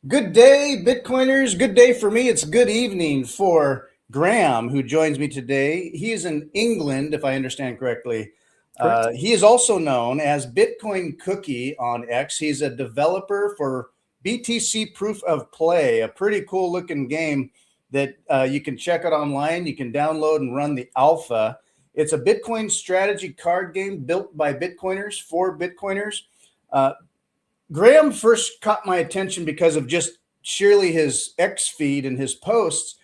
Good day, Bitcoiners. Good day for me. It's good evening for Graham, who joins me today. He is in England, if I understand correctly. Correct. He is also known as Bitcoin Cookie on X. He's a developer for BTC Proof of Play, a pretty cool looking game that you can check out online. You can download and run the alpha. It's a Bitcoin strategy card game built by Bitcoiners for Bitcoiners. Uh, Graham first caught my attention because of just sheerly his X feed and his posts.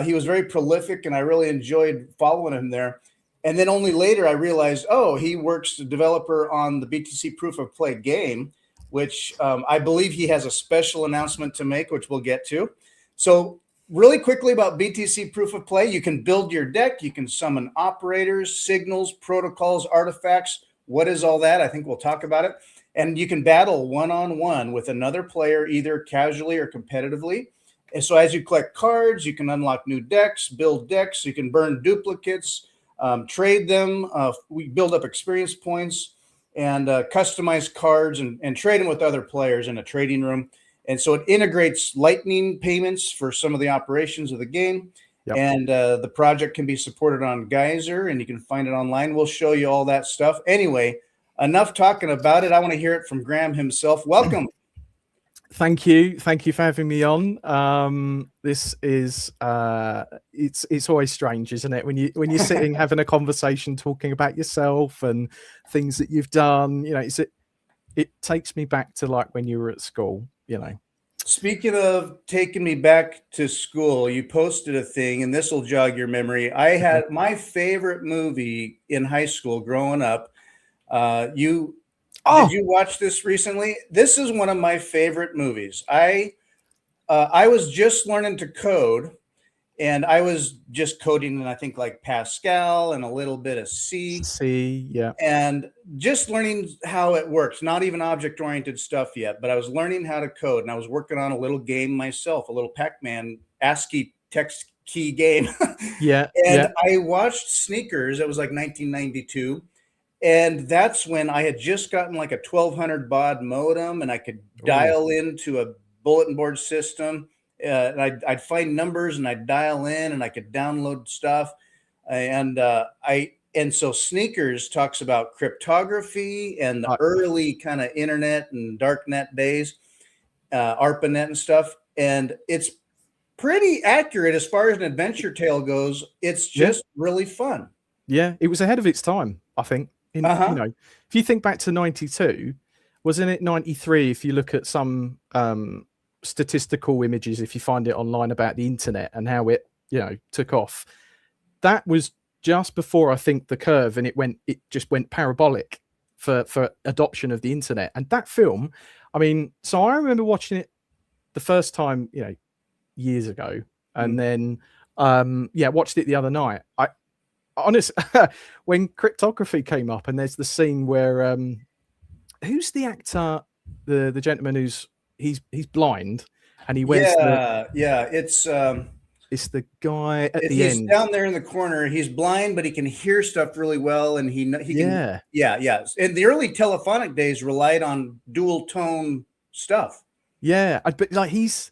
He was very prolific, and I really enjoyed following him there. And then only later I realized, oh, he works as a developer on the BTC Proof of Play game, which I believe he has a special announcement to make, which we'll get to. So really quickly about BTC Proof of Play, you can build your deck, you can summon operators, signals, protocols, artifacts. What is all that? I think we'll talk about it. And you can battle one-on-one with another player, either casually or competitively. And so as you collect cards, you can unlock new decks, build decks, you can burn duplicates, trade them, we build up experience points, and customize cards and trade them with other players in a trading room. And so it integrates lightning payments for some of the operations of the game. Yep. And the project can be supported on Geyser, and you can find it online. We'll show you all that stuff. Anyway, enough talking about it. I want to hear it from Graham himself. Welcome. Thank you for having me on. This is it's always strange, isn't it, when you're sitting having a conversation, talking about yourself and things that you've done. You know, it takes me back to like when you were at school. You know. Speaking of taking me back to school, you posted a thing, and this will jog your memory. I had my favorite movie in high school growing up. Did you watch this recently? This is one of my favorite movies. I was just learning to code, and I was just coding in, I think, like Pascal and a little bit of C. Yeah. And just learning how it works, not even object-oriented stuff yet, but I was learning how to code, and I was working on a little game myself, a little Pac-Man ASCII text key game. Yeah. And I watched Sneakers. It was like 1992. And that's when I had just gotten like a 1200 baud modem, and I could dial into a bulletin board system. And I'd find numbers, and I'd dial in, and I could download stuff. And so Sneakers talks about cryptography and the early kind of internet and darknet days, ARPANET and stuff. And it's pretty accurate as far as an adventure tale goes. It's just really fun. Yeah, it was ahead of its time, I think. You know, if you think back to 92, wasn't it 93? If you look at some statistical images, if you find it online about the internet and how it, you know, took off, that was just before I think the curve, and it just went parabolic for adoption of the internet. And that film, I mean, so I remember watching it the first time, you know, years ago, and then watched it the other night. Honest, when cryptography came up, and there's the scene where who's the actor, the gentleman he's blind, and he wears it's the guy at the end. He's down there in the corner. He's blind, but he can hear stuff really well, and he can. And the early telephonic days relied on dual tone stuff. Yeah, but like it's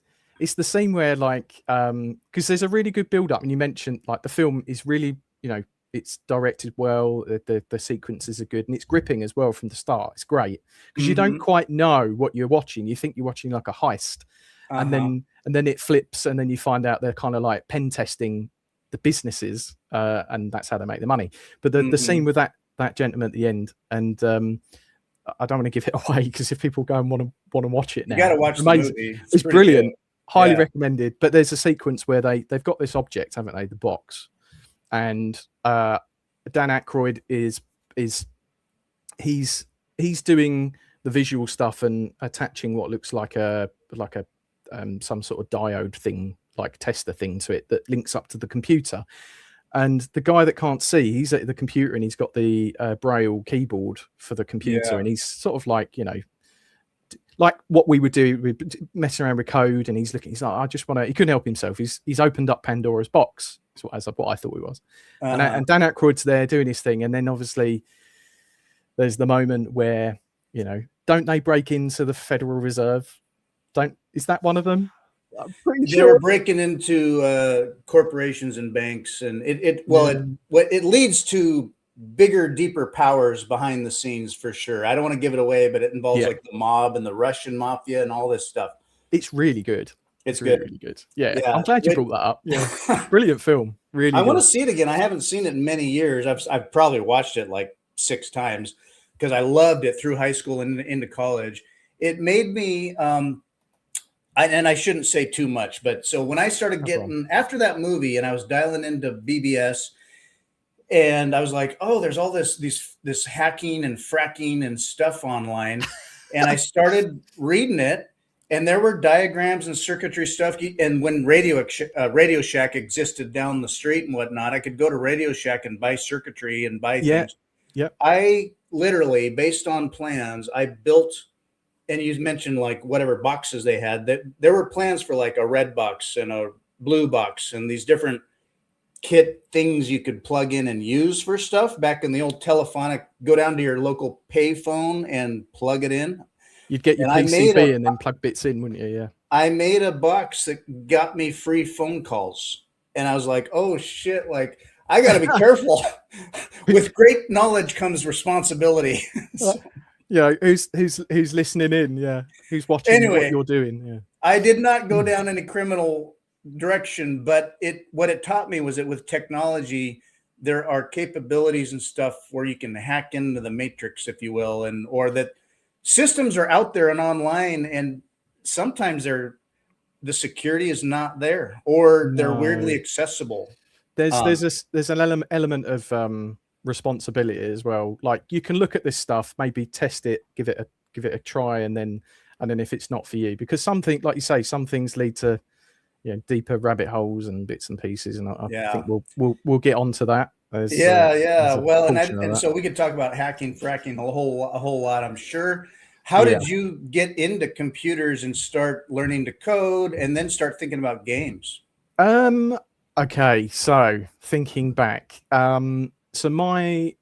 the scene where like because there's a really good build up, and you mentioned like the film is really, you know, it's directed well, the sequences are good, and it's gripping as well from the start. It's great because you don't quite know what you're watching. You think you're watching like a heist, and then it flips, and then you find out they're kind of like pen testing the businesses, and that's how they make the money. But the scene with that gentleman at the end, and I don't want to give it away because if people go and want to watch it now, you got to watch the movie. It's brilliant, highly recommended. But there's a sequence where they've got this object, haven't they, the box. And Dan Aykroyd he's doing the visual stuff and attaching what looks like a some sort of diode thing, like tester thing, to it that links up to the computer. And the guy that can't see, he's at the computer, and he's got the braille keyboard for the computer, and he's sort of like, you know, like what we would do, messing around with code, and he's like, I just want to. He couldn't help himself. He's opened up Pandora's box. That's what I thought it was. And Dan Aykroyd's there doing his thing, and then obviously there's the moment where, you know, don't they break into the Federal Reserve? Is that one of them? I'm pretty They sure. were breaking into corporations and banks, and it leads to bigger, deeper powers behind the scenes for sure. I don't want to give it away, but it involves like the mob and the Russian mafia and all this stuff. It's really good. It's really, good. really good. Yeah, Yeah. I'm glad you brought that up. Yeah, brilliant film. Really, I want good. to see it again. I haven't seen it in many years. I've probably watched it like 6 times because I loved it through high school and into college. It made me, and I shouldn't say too much, but so when I started getting after that movie and I was dialing into BBS, and I was like, oh, there's all this hacking and fracking and stuff online, and I started reading it, and there were diagrams and circuitry stuff. And when Radio Shack existed down the street and whatnot, I could go to Radio Shack and buy circuitry and buy things. Yeah. I literally, based on plans, I built. And you mentioned like whatever boxes they had, that there were plans for like a red box and a blue box and these different kit things you could plug in and use for stuff back in the old telephonic, go down to your local pay phone and plug it in. You'd get your PCB and then plug bits in, wouldn't you? Yeah. I made a box that got me free phone calls. And I was like, oh shit, like I got to be careful. With great knowledge comes responsibility. Yeah, who's listening in? Yeah, who's watching what you're doing? Yeah, I did not go down any criminal direction, but what it taught me was that with technology, there are capabilities and stuff where you can hack into the matrix, if you will, or that systems are out there and online, and sometimes the security is not there, or they're weirdly accessible. There's an element of responsibility as well. Like you can look at this stuff, maybe test it, give it a try, and then if it's not for you, because something, like you say, some things lead to deeper rabbit holes and bits and pieces, and I think we'll get onto that. Well, and so we could talk about hacking, fracking a whole lot, I'm sure. How did you get into computers and start learning to code and then start thinking about games? Okay, so thinking back, so my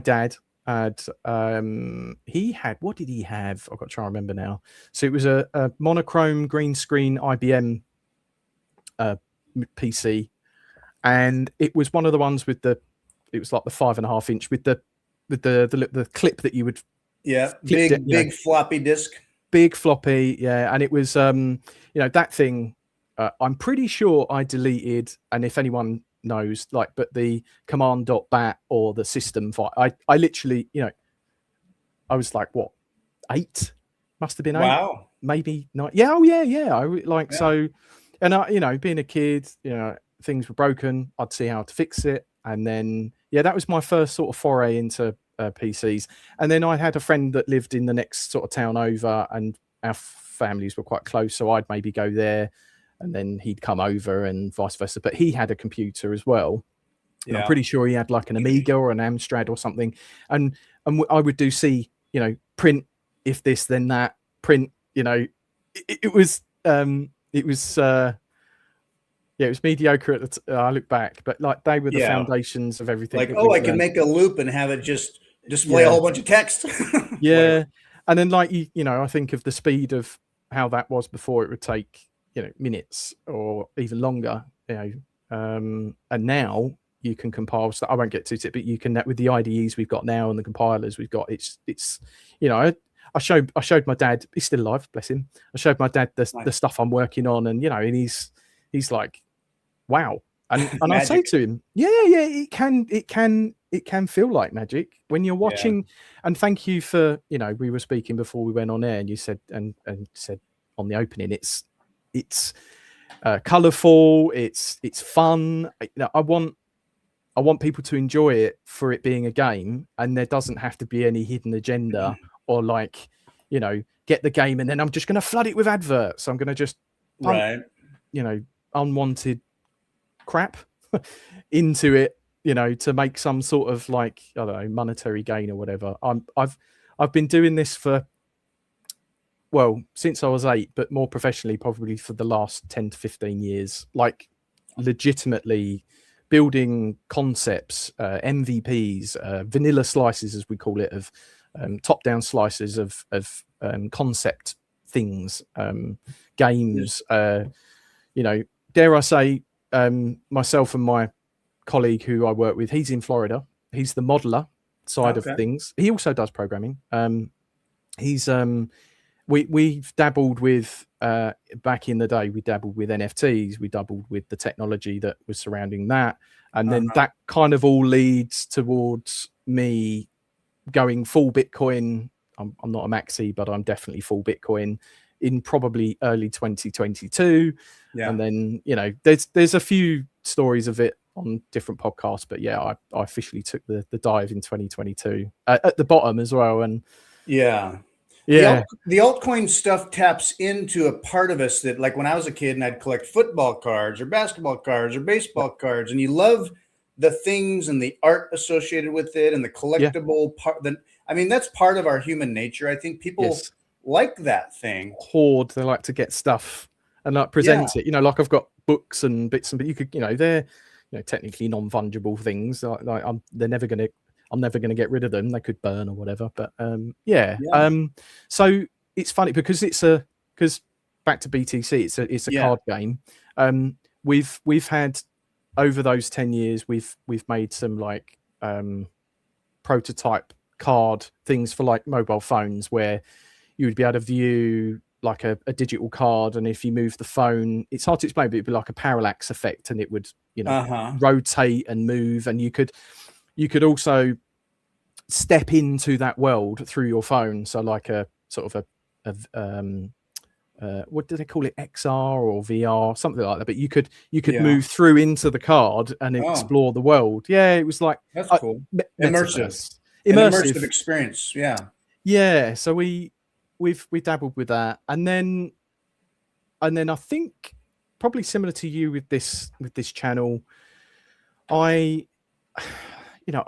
dad had he had, what did he have? I've got to try and remember now. So it was a monochrome green screen IBM PC, and it was one of the ones with it was like the 5.5 inch with the clip that you would big floppy disk, big floppy, and it was that thing. I'm pretty sure I deleted, and if anyone knows, but the command.bat or the system file, I literally, I was like, what, 8? Must have been 8. Wow. Maybe 9. Yeah. Oh yeah. So, and I, being a kid, things were broken. I'd see how to fix it. And then, that was my first sort of foray into PCs. And then I had a friend that lived in the next sort of town over, and our families were quite close. So I'd maybe go there, and then he'd come over and vice versa. But he had a computer as well. And I'm pretty sure he had like an Amiga or an Amstrad or something. And I would do print, if this, then that, print, it was mediocre at the I look back, but like they were the foundations of everything. Like, I can make a loop and have it just display a whole bunch of text. And then I think of the speed of how that was before. It would take minutes or even longer, and now you can compile stuff. I won't get to it, but you can, with the IDEs we've got now and the compilers we've got, it's I showed my dad, he's still alive, bless him. I showed my dad the stuff I'm working on, and and he's like, wow. And I say to him, it can feel like magic when you're watching. And thank you for, we were speaking before we went on air, and you said and said on the opening, it's colorful, it's fun. I want people to enjoy it for it being a game, and there doesn't have to be any hidden agenda or get the game and then I'm just going to flood it with adverts. I'm going to just pump, unwanted crap into it, to make some sort of I don't know, monetary gain or whatever. I've been doing this for, since I was 8, but more professionally probably for the last 10 to 15 years, legitimately building concepts, MVPs, vanilla slices, as we call it, of top-down slices of concept things, games. You know, dare I say, myself and my colleague who I work with, he's in Florida. He's the modeler side of things. He also does programming. He's we've dabbled with back in the day. We dabbled with NFTs. We dabbled with the technology that was surrounding that, and then that kind of all leads towards me going full Bitcoin. I'm not a maxi, but I'm definitely full Bitcoin in probably early 2022. Yeah. And then, you know, there's a few stories of it on different podcasts, but yeah, I officially took the dive in 2022 at the bottom as well. And yeah. The altcoin stuff taps into a part of us that, like when I was a kid and I'd collect football cards or basketball cards or baseball cards, and you love the things and the art associated with it and the collectible part. I mean, that's part of our human nature. I think people like that thing. Hoard. They like to get stuff and like present it. You know, like I've got books and bits, but you could, you know, they're, you know, technically non-fungible things. Like I'm never gonna get rid of them. They could burn or whatever. But so it's funny because because back to BTC, it's a card game. We've had over those 10 years, we've made some like prototype card things for like mobile phones where you would be able to view like a digital card, and if you move the phone, it's hard to explain, but it'd be like a parallax effect, and it would, you know, rotate and move, and you could also step into that world through your phone. So like a sort of what do they call it, XR or VR, something like that, but you could move through into the card and explore the world. It was like, that's cool. Immersive experience. So we've dabbled with that, and then I think probably similar to you with this channel, I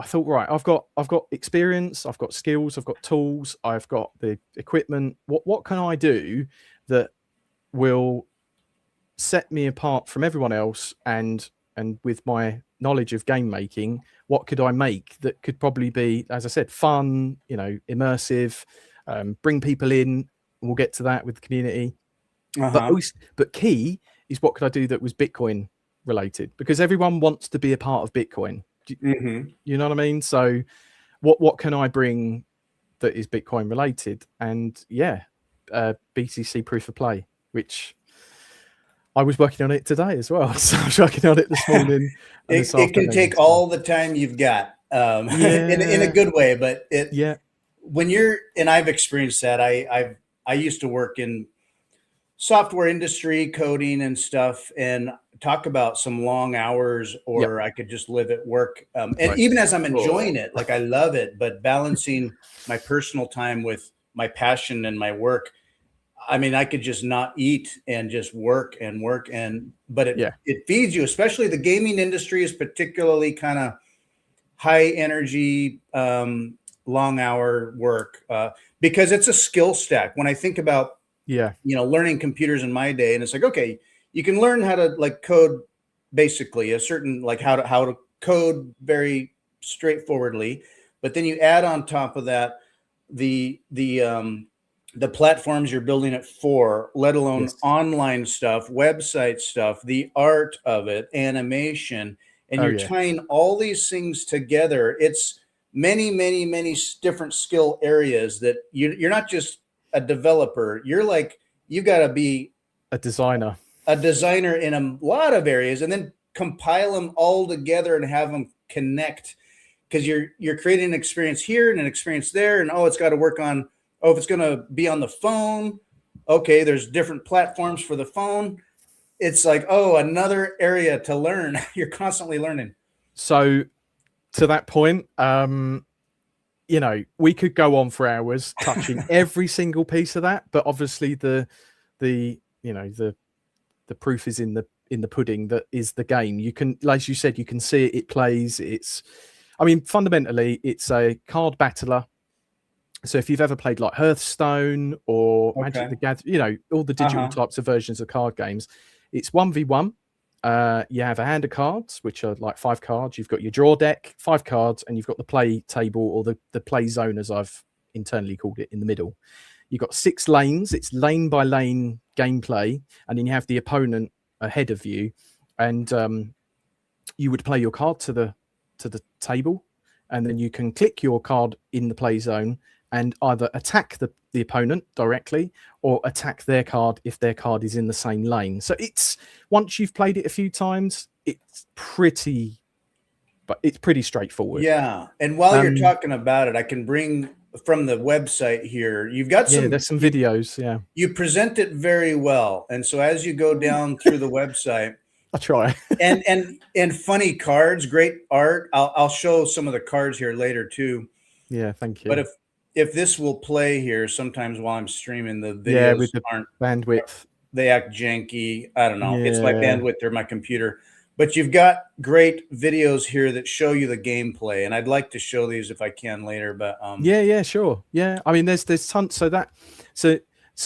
thought, right, I've got experience, I've got skills, I've got tools, I've got the equipment. What can I do that will set me apart from everyone else? And with my knowledge of game making, what could I make that could probably be, as I said, fun, you know, immersive, bring people in. We'll get to that with the community. But key is, what could I do that was Bitcoin related? Because everyone wants to be a part of Bitcoin. You know what I mean? So what can I bring that is Bitcoin related? And BTC Proof of Play, which I was working on it today as well. So I was working on it this morning. It can take all the time you've got, in a good way, but when you're, and I've experienced that. I used to work in software industry, coding and stuff, and talk about some long hours, or I could just live at work. And even as I'm enjoying it, like I love it, but balancing my personal time with my passion and my work. I mean, I could just not eat and just work, but it feeds you. Especially the gaming industry is particularly kind of high energy, long hour work, because it's a skill stack. When I think about, learning computers in my day, and it's like, okay, you can learn how to like code, basically a certain, like how to code very straightforwardly, but then you add on top of that the platforms you're building it for, let alone online stuff, website stuff, the art of it, animation, and you're tying all these things together. It's many, many, many different skill areas that you're not just a developer. You're like, you got to be a designer in a lot of areas, and then compile them all together and have them connect, because you're creating an experience here and an experience there, and it's got to work on, if it's going to be on the phone, okay, there's different platforms for the phone. It's like, another area to learn. You're constantly learning. So to that point, we could go on for hours touching every single piece of that, but obviously the proof is in the pudding. That is the game. You can, as you said, you can see it plays. Fundamentally, it's a card battler. So if you've ever played like Hearthstone or Magic the Gathering, all the digital types of versions of card games, it's 1v1. You have a hand of cards, which are like 5 cards. You've got your draw deck, 5 cards, and you've got the play table, or the play zone, as I've internally called it, in the middle. you've got 6 lanes. It's lane by lane gameplay, and then you have the opponent ahead of you, and you would play your card to the table, and then you can click your card in the play zone and either attack the opponent directly or attack their card if their card is in the same lane. So it's, once you've played it a few times, it's pretty straightforward. Yeah. And while you're talking about it, I can bring from the website here, you've got there's some videos. Yeah. You present it very well. And so as you go down through the website, I try. and funny cards, great art. I'll show some of the cards here later too. Yeah, thank you. But if this will play here, sometimes while I'm streaming, the videos with the aren't bandwidth. They act janky. I don't know. Yeah. It's my bandwidth or my computer. But you've got great videos here that show you the gameplay, and I'd like to show these if I can later. But sure. Yeah, I mean, there's tons. So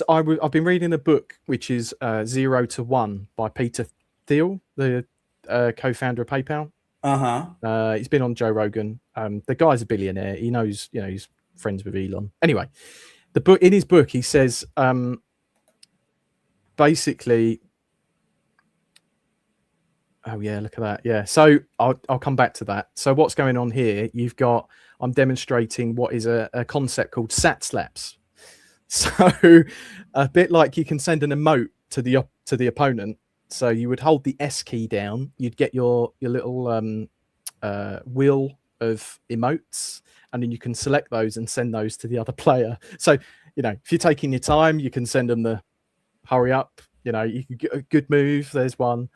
I've been reading a book which is 0 to 1 by Peter Thiel, the co-founder of PayPal. He's been on Joe Rogan. The guy's a billionaire. He knows, he's friends with Elon. Anyway, in his book he says basically. Oh yeah, look at that. Yeah, so I'll come back to that. So what's going on here? I'm demonstrating what is a concept called sat slaps. So a bit like you can send an emote to the opponent. So you would hold the S key down. You'd get your little wheel of emotes, and then you can select those and send those to the other player. So if you're taking your time, you can send them the hurry up. You can get a good move. There's one.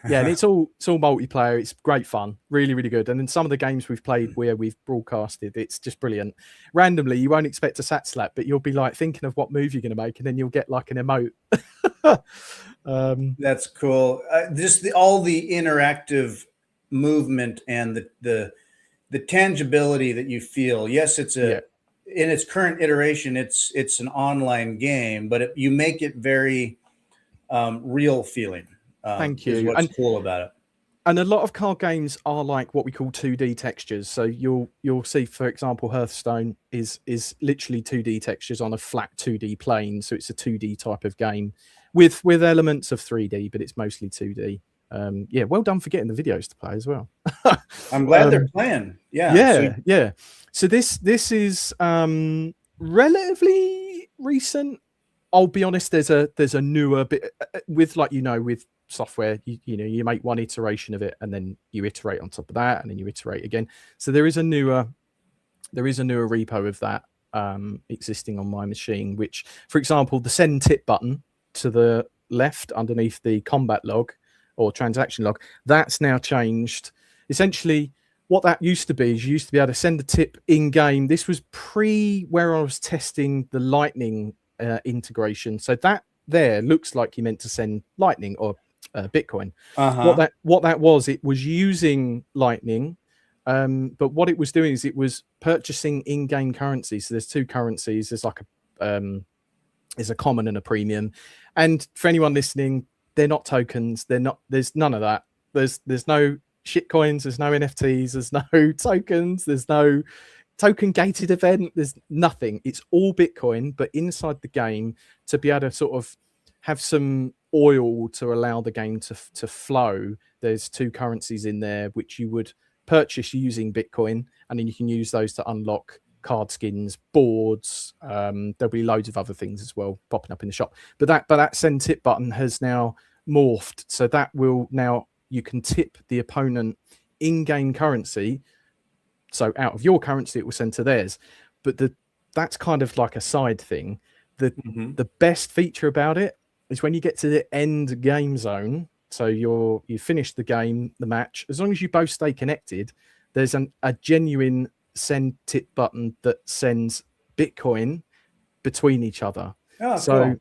Yeah, and it's all multiplayer. It's great fun, really, really good. And in some of the games we've played where we've broadcasted, it's just brilliant. Randomly, you won't expect a sat slap, but you'll be like thinking of what move you're going to make, and then you'll get like an emote. That's cool. Just all the interactive movement and the tangibility that you feel. Yes, it's in its current iteration, it's an online game, but you make it very real feeling. Thank you. Is what's cool about it. And a lot of card games are like what we call 2D textures. So you'll see, for example, Hearthstone is literally 2D textures on a flat 2D plane. So it's a 2D type of game with elements of 3D, but it's mostly 2D. Well done for getting the videos to play as well. I'm glad they're playing. Yeah. So this is relatively recent. I'll be honest. There's a newer bit with with software. You make one iteration of it, and then you iterate on top of that, and then you iterate again. So there is a newer repo of that existing on my machine. Which, for example, the send tip button to the left underneath the combat log or transaction log, that's now changed. Essentially, what that used to be is you used to be able to send a tip in game. This was where I was testing the Lightning integration. So that there looks like you meant to send Lightning or Bitcoin. What that was, it was using Lightning, but what it was doing is it was purchasing in-game currency. So there's two currencies. There's like there's a common and a premium. And for anyone listening, they're not tokens. There's none of that. There's no shit coins. There's no NFTs. There's no tokens. There's no token gated event. There's nothing. It's all Bitcoin, but inside the game, to be able to sort of have some oil to allow the game to flow, there's two currencies in there which you would purchase using Bitcoin, and then you can use those to unlock card skins, boards. There'll be loads of other things as well popping up in the shop. But that send tip button has now morphed, so that will now, you can tip the opponent in-game currency. So out of your currency, it will send to theirs. But that's kind of like a side thing. The best feature about it is when you get to the end game zone. So you finish the game, the match. As long as you both stay connected, there's a genuine send tip button that sends Bitcoin between each other. Oh, so cool.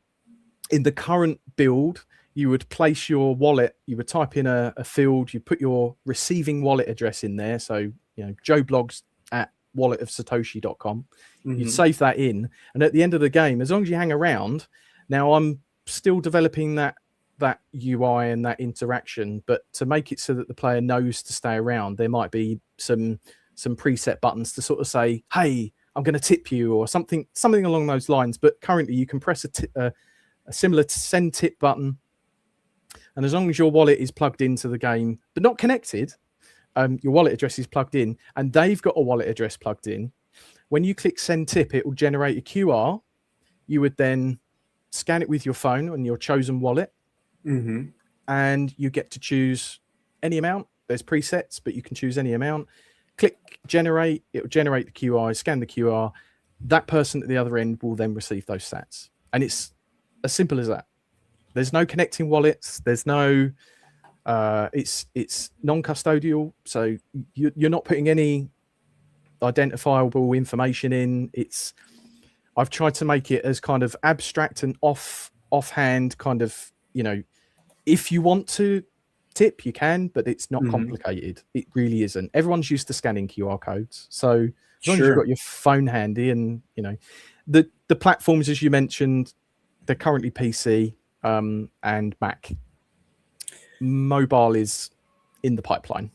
In the current build, you would place your wallet, you would type in a field, you put your receiving wallet address in there. So, joeblogs@walletofsatoshi.com. You'd save that in. And at the end of the game, as long as you hang around, now I'm still developing that UI and that interaction, but to make it so that the player knows to stay around, there might be some preset buttons to sort of say, hey, I'm going to tip you or something along those lines. But currently you can press a similar to send tip button. And as long as your wallet is plugged into the game, but not connected, your wallet address is plugged in and they've got a wallet address plugged in. When you click send tip, it will generate a QR. You would then scan it with your phone on your chosen wallet. Mm-hmm. And you get to choose any amount. There's presets, but you can choose any amount. Click generate, it will generate the QR, scan the QR. That person at the other end will then receive those sats. And it's as simple as that. There's no connecting wallets. There's no, it's non-custodial. So you're not putting any identifiable information in. I've tried to make it as kind of abstract and offhand kind of, if you want to tip, you can, but it's not complicated. It really isn't. Everyone's used to scanning QR codes. So as long as you've got your phone handy and, the platforms, as you mentioned, they're currently PC and Mac. Mobile is in the pipeline.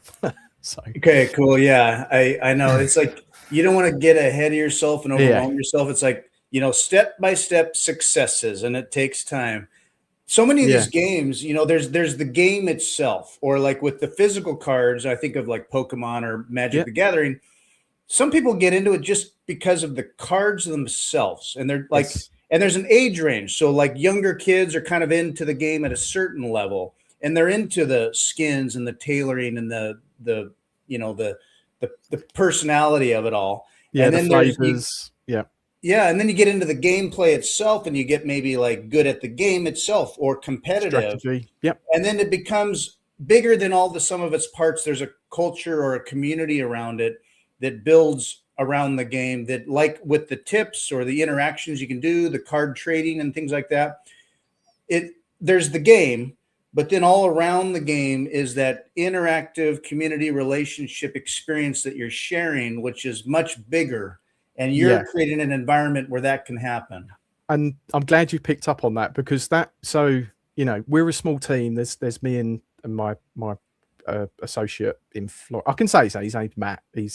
So okay, cool. Yeah, I know. It's like you don't want to get ahead of yourself and overwhelm yourself. It's like, step-by-step successes, and it takes time. So many of these games, there's the game itself, or like with the physical cards, I think of like Pokemon or Magic the Gathering. Some people get into it just because of the cards themselves, and they're like, and there's an age range. So like younger kids are kind of into the game at a certain level, and they're into the skins and the tailoring and the personality of it all. Yeah, and the then flavors. Yeah, and then you get into the gameplay itself, and you get maybe like good at the game itself or competitive. Strategy. Yep. And then it becomes bigger than all the sum of its parts. There's a culture or a community around it that builds around the game, that, like with the tips or the interactions you can do, the card trading and things like that. There's the game, but then all around the game is that interactive community relationship experience that you're sharing, which is much bigger. And you're creating an environment where that can happen. And I'm glad you picked up on that, because we're a small team. There's me and my associate in Florida. I can say his name's Matt. He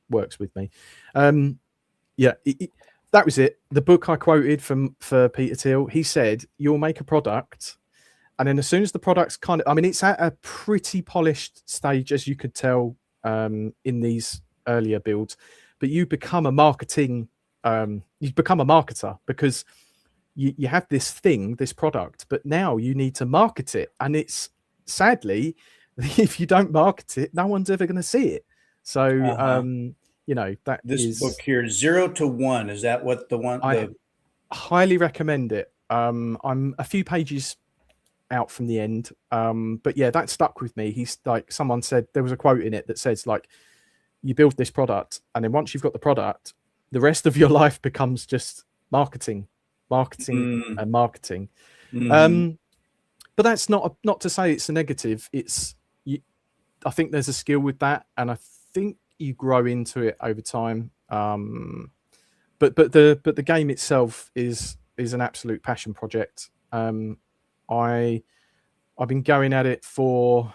works with me. That was it. The book I quoted for Peter Thiel, he said, you'll make a product, and then as soon as the product's it's at a pretty polished stage, as you could tell in these earlier builds. But you become a marketer, because you have this thing, this product, but now you need to market it. And it's sadly, if you don't market it, no one's ever going to see it. So, this book here, 0 to 1, is that what the one? I highly recommend it. I'm a few pages out from the end. But yeah, that stuck with me. He's like, someone said, there was a quote in it that says like, you build this product, and then once you've got the product, the rest of your life becomes just marketing and marketing. But that's not to say it's a negative. I think there's a skill with that, and I think you grow into it over time. But the game itself is an absolute passion project. I've been going at it for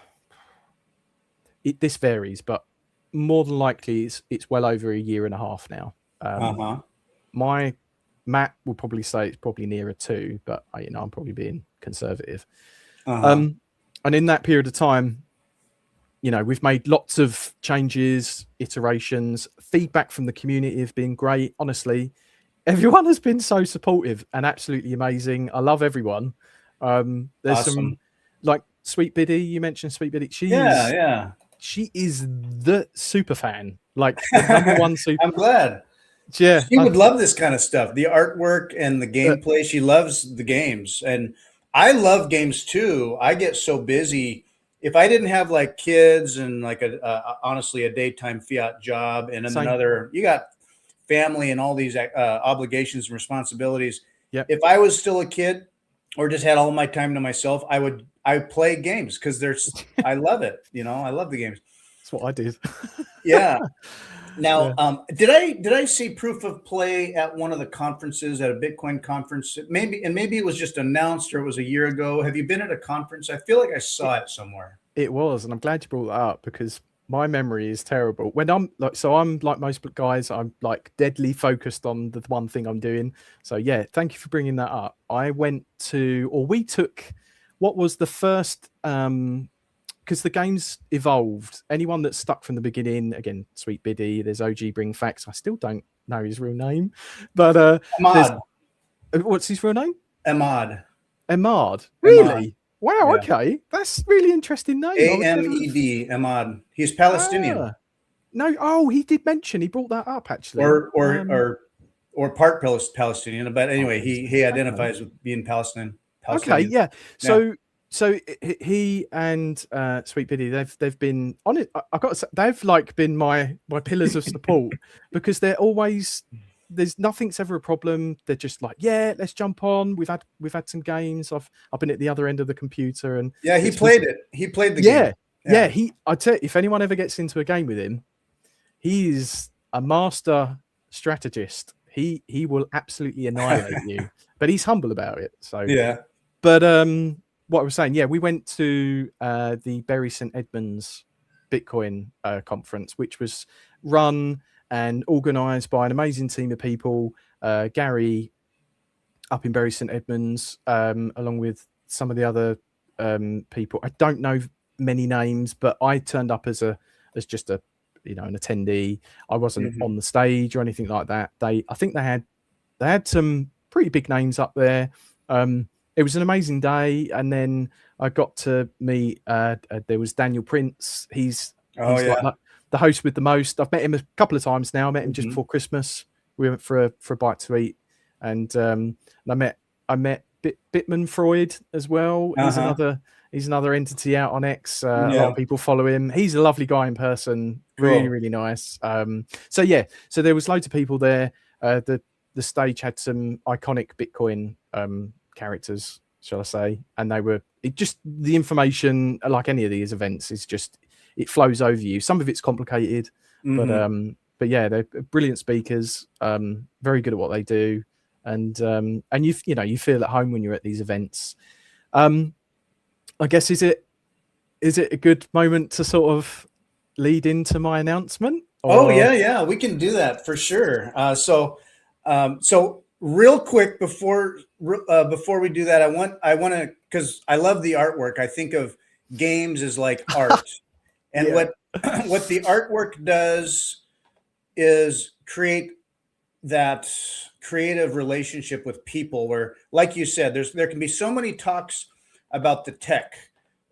this varies, but more than likely it's well over a year and a half now. My Matt will probably say it's probably nearer 2, but I'm probably being conservative. And in that period of time, we've made lots of changes, iterations. Feedback from the community have been great. Honestly, everyone has been so supportive and absolutely amazing. I love everyone. There's some, like Sweet Biddy. You mentioned Sweet Biddy. She is the super fan, like the number one super. I'm glad. Yeah, she would love this kind of stuff, the artwork and the gameplay. She loves the games, and I love games too. I get so busy. If I didn't have like kids and like honestly a daytime fiat job and another, you got family and all these obligations and responsibilities. Yep. If I was still a kid or just had all my time to myself, I would play games because I love it. I love the games. That's what I did. Yeah. Now, did I see Proof of Play at one of the conferences, at a Bitcoin conference? Maybe it was just announced, or it was a year ago. Have you been at a conference? I feel like I saw it somewhere. It was, and I'm glad you brought that up, because My memory is terrible. When I'm like most guys, I'm like deadly focused on the one thing I'm doing. So yeah, thank you for bringing that up. We took, what was the first, because the game's evolved. Anyone that's stuck from the beginning, again, Sweet Biddy, there's OG Bring Facts. I still don't know his real name, but Ahmad. What's his real name? Ahmad. Really? Wow, Yeah. okay. That's really interesting name. Amed, Ahmad. He's Palestinian. No, he did mention, he brought that up actually. Or part Palestinian, but anyway, he identifies with being Palestinian. Okay, yeah. So he and Sweet Biddy, they've been on it. I've got to say, they've like been my pillars of support because they're always, there's nothing's ever a problem. They're just like, yeah, let's jump on. We've had some games. I've been at the other end of the computer, and yeah, he played the game. Yeah. I tell you, if anyone ever gets into a game with him, he's a master strategist. He will absolutely annihilate you, but he's humble about it. So yeah. But what I was saying, yeah, we went to the Bury St Edmunds Bitcoin conference, which was run and organised by an amazing team of people. Gary up in Bury St Edmunds, along with some of the other people. I don't know many names, but I turned up as just a an attendee. I wasn't on the stage or anything like that. I think they had some pretty big names up there. It was an amazing day, and then I got to meet. There was Daniel Prince. He's like the host with the most. I've met him a couple of times now. I met him just before Christmas. We went for a bite to eat, and I met Bitman Freud as well. He's another entity out on X. A lot of people follow him. He's a lovely guy in person. Really, really nice. So there was loads of people there. The stage had some iconic Bitcoin characters, shall I say, and the information, like any of these events, is just, it flows over you. Some of it's complicated, but yeah, they're brilliant speakers, very good at what they do, and you feel at home when you're at these events. I guess is it a good moment to sort of lead into my announcement? Oh yeah, we can do that for sure. So real quick before we do that, I want to, because I love the artwork. I think of games as like art, and what the artwork does is create that creative relationship with people where, like you said, there can be so many talks about the tech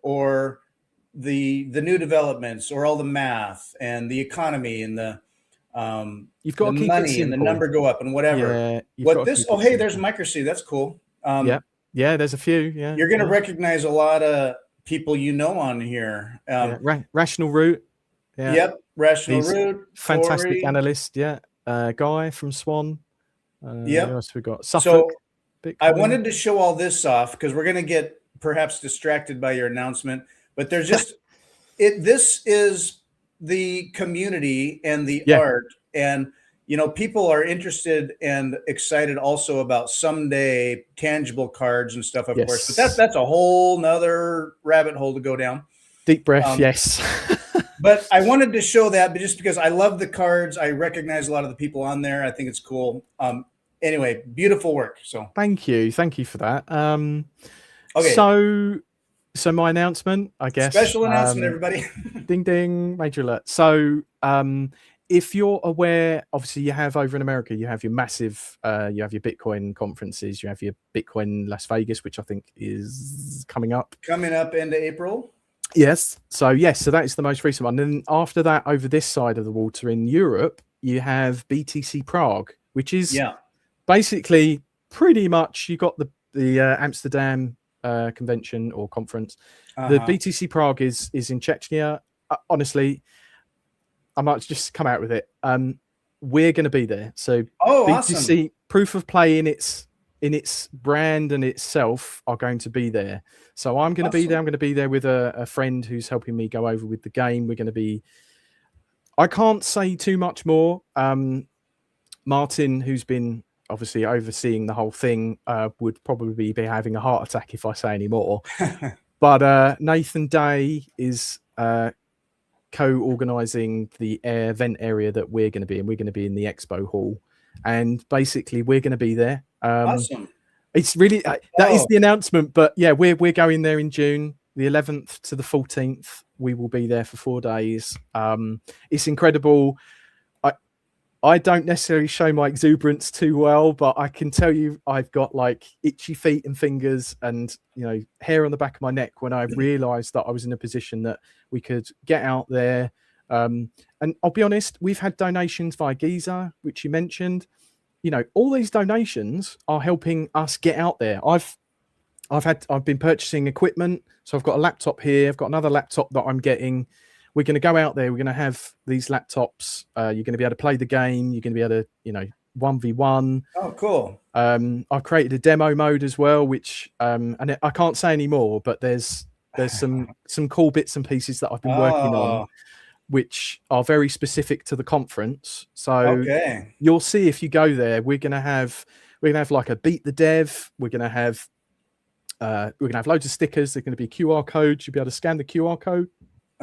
or the new developments or all the math and the economy and the you've got the to keep money it and the number go up and whatever. Hey, there's MicroSeed. That's cool. Yeah, there's a few. Yeah, you're gonna recognize a lot of people on here. Rational Root. Yeah. Yep, Rational Root. Fantastic Corey. Analyst. Yeah, Guy from Swan. Yep. What else we got? Suffolk. So I wanted to show all this off because we're gonna get perhaps distracted by your announcement, but there's just this is the community and the art, and people are interested and excited also about someday tangible cards and stuff, of course, but that's a whole nother rabbit hole to go down. Deep breath. Yes. But I wanted to show that, but just because I love the cards, I recognize a lot of the people on there. I think it's cool. Anyway, beautiful work. So thank you for that. Okay. So my announcement, I guess. Special announcement, everybody. Ding ding, major alert. So if you're aware, obviously you have over in America, you have your massive, you have your Bitcoin conferences, you have your Bitcoin Las Vegas, which I think is coming up into April. Yes. So that is the most recent one. And then after that, over this side of the water in Europe, you have BTC Prague, which is basically pretty much, you got the Amsterdam convention or conference. The BTC Prague is in Chechnya. Honestly, I might just come out with it. We're going to be there. So BTC awesome. Proof of Play in its brand and itself are going to be there. So I'm going to be there. I'm going to be there with a friend who's helping me go over with the game. We're going to be, I can't say too much more. Martin, who's been obviously overseeing the whole thing, would probably be having a heart attack if I say any more. But Nathan Day is co-organizing the event area that we're going to be in. We're going to be in the expo hall, and basically we're going to be there. Awesome. It's really that is the announcement, but yeah, we're going there in June, the 11th to the 14th. We will be there for 4 days. It's incredible. I don't necessarily show my exuberance too well, but I can tell you I've got like itchy feet and fingers and, you know, hair on the back of my neck when I realized that I was in a position that we could get out there. And I'll be honest, we've had donations via Giza, which you mentioned. You know, all these donations are helping us get out there. I've been purchasing equipment. So I've got a laptop here. I've got another laptop that I'm getting. We're going to go out there. We're going to have these laptops. You're going to be able to play the game. You're going to be able to, you know, 1v1. Oh, cool. I've created a demo mode as well, which and I can't say any more, but there's some cool bits and pieces that I've been working on, which are very specific to the conference. So you'll see if you go there, we're gonna have like a beat the dev. We're gonna have loads of stickers. They're going to be QR codes. You'll be able to scan the QR code.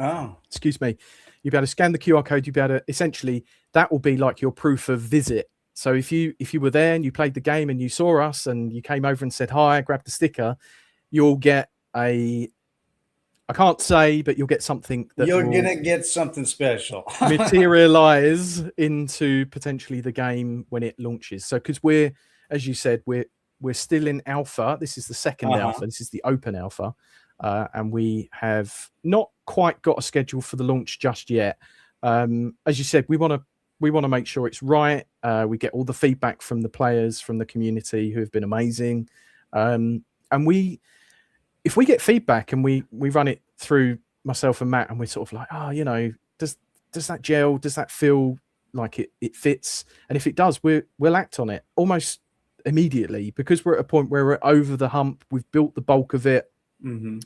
Oh, excuse me. You'll be able to scan the QR code. You'll be able to essentially that will be like your proof of visit. So if you were there and you played the game and you saw us and you came over and said hi, grabbed the sticker, you'll get I can't say, but you'll get something that you're gonna get something special. materialize into potentially the game when it launches. So because we're, as you said, we're still in alpha. This is the second alpha. This is the open alpha, and we have not quite got a schedule for the launch just yet. As you said, we want to make sure it's right. We get all the feedback from the players, from the community who have been amazing, and if we get feedback and we run it through myself and Matt, and we're sort of like, oh, you know, does that gel? Does that feel like it fits? And if it does, we'll act on it almost immediately, because we're at a point where we're over the hump. We've built the bulk of it. Mm-hmm.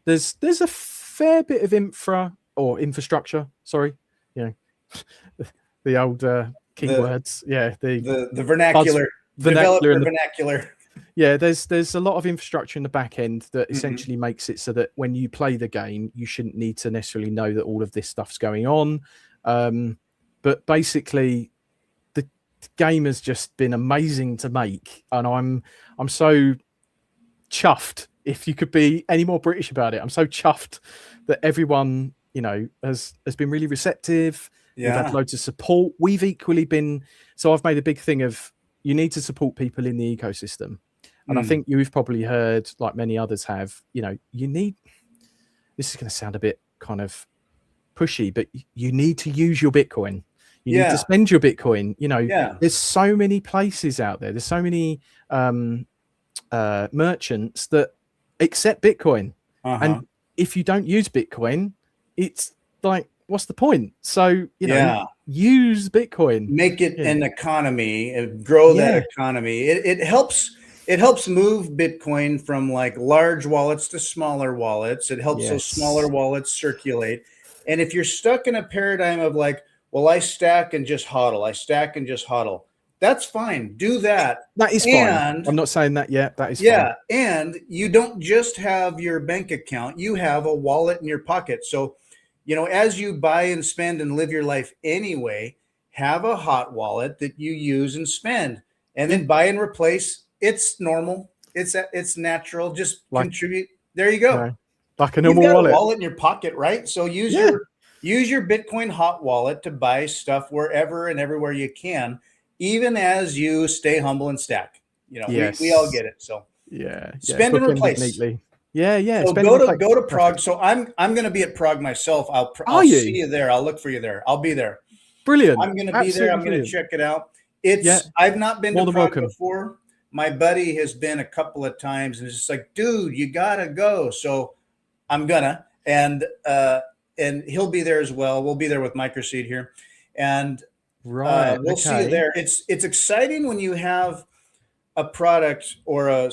There's a fair bit of infrastructure. Sorry, you know, the old keywords. Yeah, the vernacular, developer vernacular. Yeah, there's a lot of infrastructure in the back end that essentially makes it so that when you play the game, you shouldn't need to necessarily know that all of this stuff's going on. But basically, the game has just been amazing to make, and I'm so chuffed. If you could be any more British about it, I'm so chuffed that everyone, you know, has been really receptive. Yeah. We've had loads of support. We've equally been. So I've made a big thing of you need to support people in the ecosystem. And I think you've probably heard, like many others have, you know, this is going to sound a bit kind of pushy, but you need to use your Bitcoin. You need to spend your Bitcoin. You know, there's so many places out there. There's so many merchants that accept Bitcoin. And if you don't use Bitcoin, it's like, what's the point? So, you know, use Bitcoin. Make it an economy, grow that economy. It helps move Bitcoin from like large wallets to smaller wallets. It helps those smaller wallets circulate. And if you're stuck in a paradigm of like, well, I stack and just hodl, that's fine. Do that. That is fine. I'm not saying that yet. That is fine. And you don't just have your bank account. You have a wallet in your pocket. So, you know, as you buy and spend and live your life anyway, have a hot wallet that you use and spend, and then buy and replace. It's normal. It's natural. Just contribute. There you go. Right. Like a normal You've got wallet. A wallet in your pocket, right? So use your Bitcoin hot wallet to buy stuff wherever and everywhere you can, even as you stay humble and stack. You know, we all get it. So spend and replace. Neatly. So go to Prague. So I'm going to be at Prague myself. I'll see you there. I'll look for you there. I'll be there. Brilliant. I'm going to be there. I'm going to check it out. I've not been to Prague before. My buddy has been a couple of times, and it's just like, dude, you gotta go. So I'm gonna, and he'll be there as well. We'll be there with MicroSeed here, and we'll see you there. It's exciting when you have a product or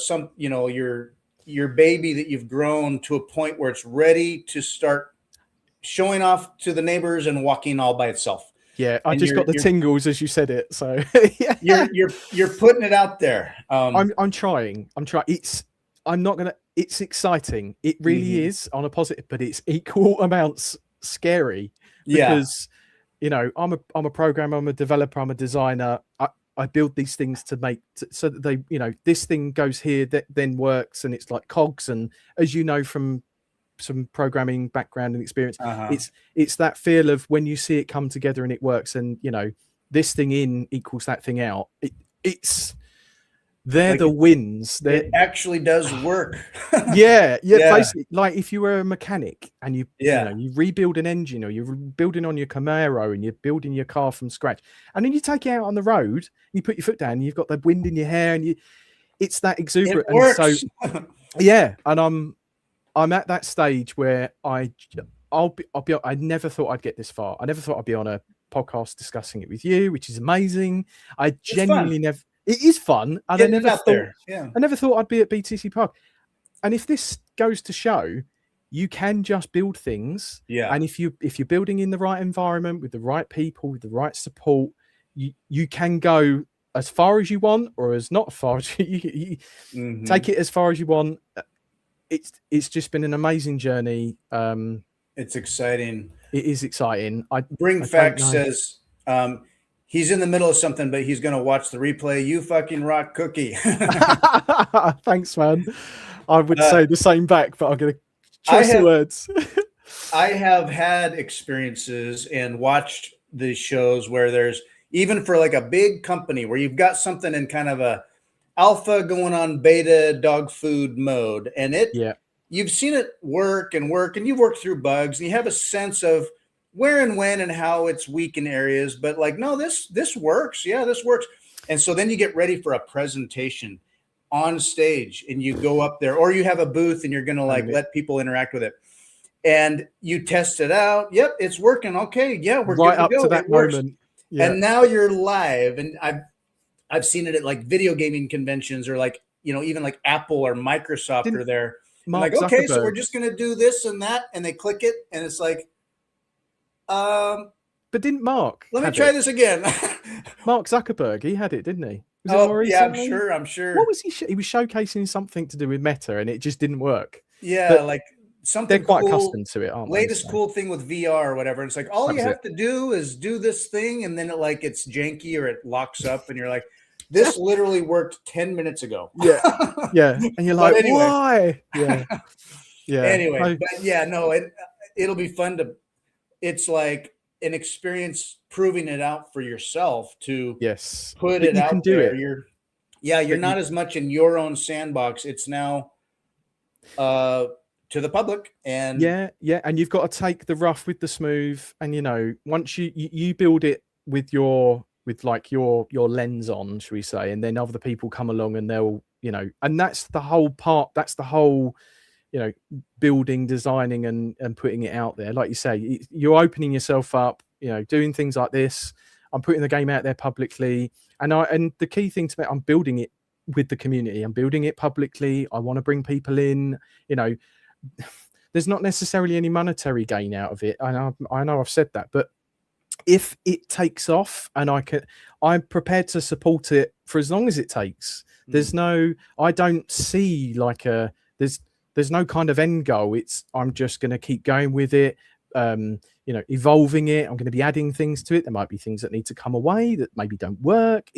your baby that you've grown to a point where it's ready to start showing off to the neighbors and walking all by itself. Yeah, I just got the tingles as you said it. So you're putting it out there. I'm trying. It's exciting. It really is on a positive, but it's equal amounts scary Yeah. because I'm a programmer, I'm a developer, I'm a designer. I build these things to make so that they, this thing goes here, that then works, and it's like cogs. And as you know from some programming background and experience, it's that feel of when you see it come together and it works, and this thing in equals that thing out. It's they're like the wins. It actually does work. yeah. Basically, like if you were a mechanic and you rebuild an engine, or you're building on your Camaro and you're building your car from scratch, and then you take it out on the road, you put your foot down, and you've got the wind in your hair, and it's that exuberant. It works. And so yeah, and I'm at that stage where I never thought I'd get this far. I never thought I'd be on a podcast discussing it with you, which is amazing. I genuinely never. It is fun, and I never thought I'd be at BTC Park. And if this goes to show, you can just build things. Yeah. And if you're building in the right environment with the right people, with the right support, you can go as far as you want, or as not far as you take it as far as you want. It's just been an amazing journey. It's exciting. It is exciting. BringFact says he's in the middle of something, but he's going to watch the replay. You fucking rock, Cookie. Thanks, man. I would say the same back, but I'm going to choose the words. I have had experiences and watched the shows where there's, even for like a big company where you've got something in kind of a alpha going on beta dog food mode, and you've seen it work, and you've worked through bugs, and you have a sense of where and when and how it's weak in areas, but like, no, this works. Yeah, this works. And so then you get ready for a presentation on stage, and you go up there, or you have a booth and you're going to like let people interact with it, and you test it out. Yep, it's working. Okay. Yeah, we're right good up to that moment. Yeah. And now you're live. And I've seen it at like video gaming conventions, or like, even like Apple or Microsoft are there. Like, okay, so we're just going to do this and that. And they click it, and it's like, but didn't Mark? Let me try this again. Mark Zuckerberg, he had it, didn't he? I'm sure. What was he? He was showcasing something to do with Meta, and it just didn't work. Yeah, but like something. They're quite accustomed to it, aren't they? Latest cool thing with VR or whatever. And it's like all you have to do is do this thing, and then it's janky or it locks up, and you're like, this literally worked 10 minutes ago. Yeah, and you're like, anyway. Why? Yeah. Anyway, but yeah, no, it'll be fun to. It's like an experience proving it out for yourself to put it out there. You're not as much in your own sandbox. It's now to the public, and and you've got to take the rough with the smooth, and once you build it with your lens on, should we say, and then other people come along and they'll and that's the whole part. That's the whole building, designing, and putting it out there. Like you say, you're opening yourself up, doing things like this. I'm putting the game out there publicly, and the key thing to me, I'm building it with the community. I'm building it publicly. I want to bring people in. There's not necessarily any monetary gain out of it. I know I've said that, but if it takes off, and I'm prepared to support it for as long as it takes. I don't see like there's no kind of end goal. I'm just going to keep going with it, evolving it. I'm going to be adding things to it. There might be things that need to come away that maybe don't work.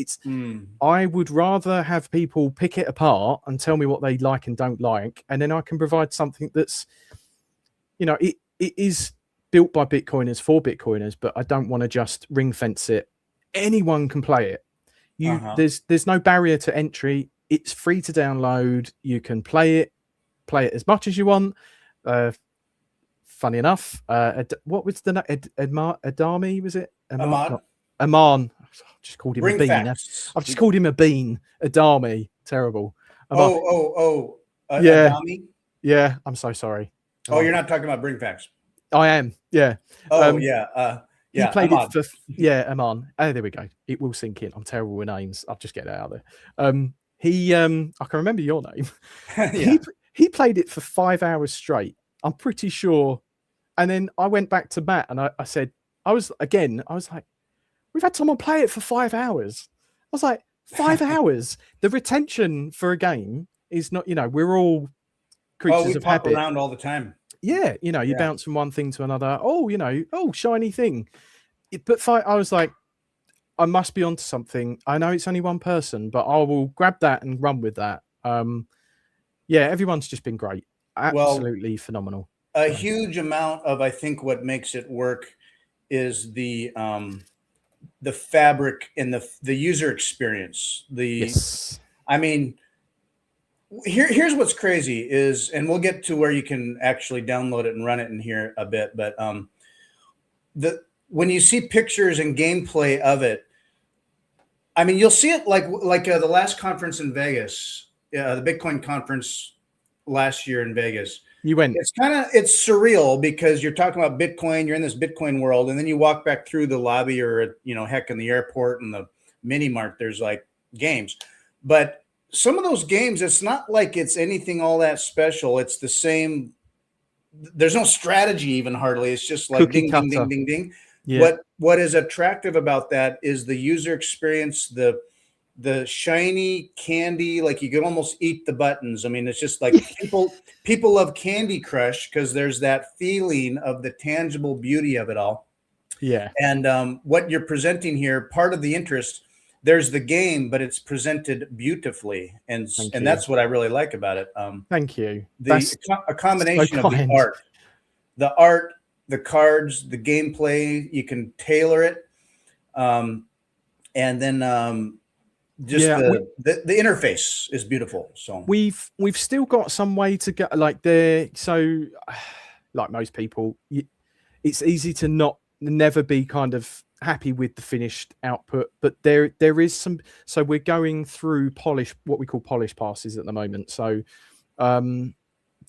I would rather have people pick it apart and tell me what they like and don't like, and then I can provide something that's, it is built by Bitcoiners for Bitcoiners, but I don't want to just ring fence it. Anyone can play it. There's no barrier to entry. It's free to download. You can play it as much as you want. Funny enough, what was the name? Adami, was it? Aman. I've just called him a bean. I've just called him a bean. Adami. Terrible. Adami? Yeah, I'm so sorry. Oh, you're not talking about BringFact. I am. Yeah. He played Aman. It for Aman. Oh, there we go. It will sink in. I'm terrible with names. I'll just get it out there. I can remember your name. He played it for 5 hours straight. I'm pretty sure. And then I went back to Matt and I said, I was like, we've had someone play it for 5 hours. I was like, 5 hours. The retention for a game is not, we're all creatures of habit. Pop around all the time. Yeah, you know, you bounce from one thing to another. Oh, you know, oh, shiny thing. But I was like, I must be onto something. I know it's only one person, but I will grab that and run with that. Yeah, everyone's just been great. Absolutely phenomenal. A huge amount of, I think, what makes it work is the fabric and the user experience. Yes. I mean, here's what's crazy is, and we'll get to where you can actually download it and run it in here a bit, but when you see pictures and gameplay of it, I mean, you'll see it like the last conference in Vegas, the Bitcoin conference last year in Vegas. You went. It's surreal because you're talking about Bitcoin, you're in this Bitcoin world, and then you walk back through the lobby or, you know, heck, in the airport and the mini mart, there's like games. But some of those games, it's not like it's anything all that special. It's the same. There's no strategy even hardly. It's just like ding, ding, ding, ding, ding. Yeah. What is attractive about that is the user experience, the shiny candy, like you can almost eat the buttons. I mean, it's just like people love Candy Crush because there's that feeling of the tangible beauty of it all. Yeah. And what you're presenting here, part of the interest, there's the game, but it's presented beautifully, and that's what I really like about it. Thank you. A combination of the art, the cards, the gameplay. You can tailor it, and then just the interface is beautiful. So we've still got some way to go. Like there, so like most people, it's easy to never be kind of happy with the finished output, but there is some. So we're going through what we call polish passes at the moment. So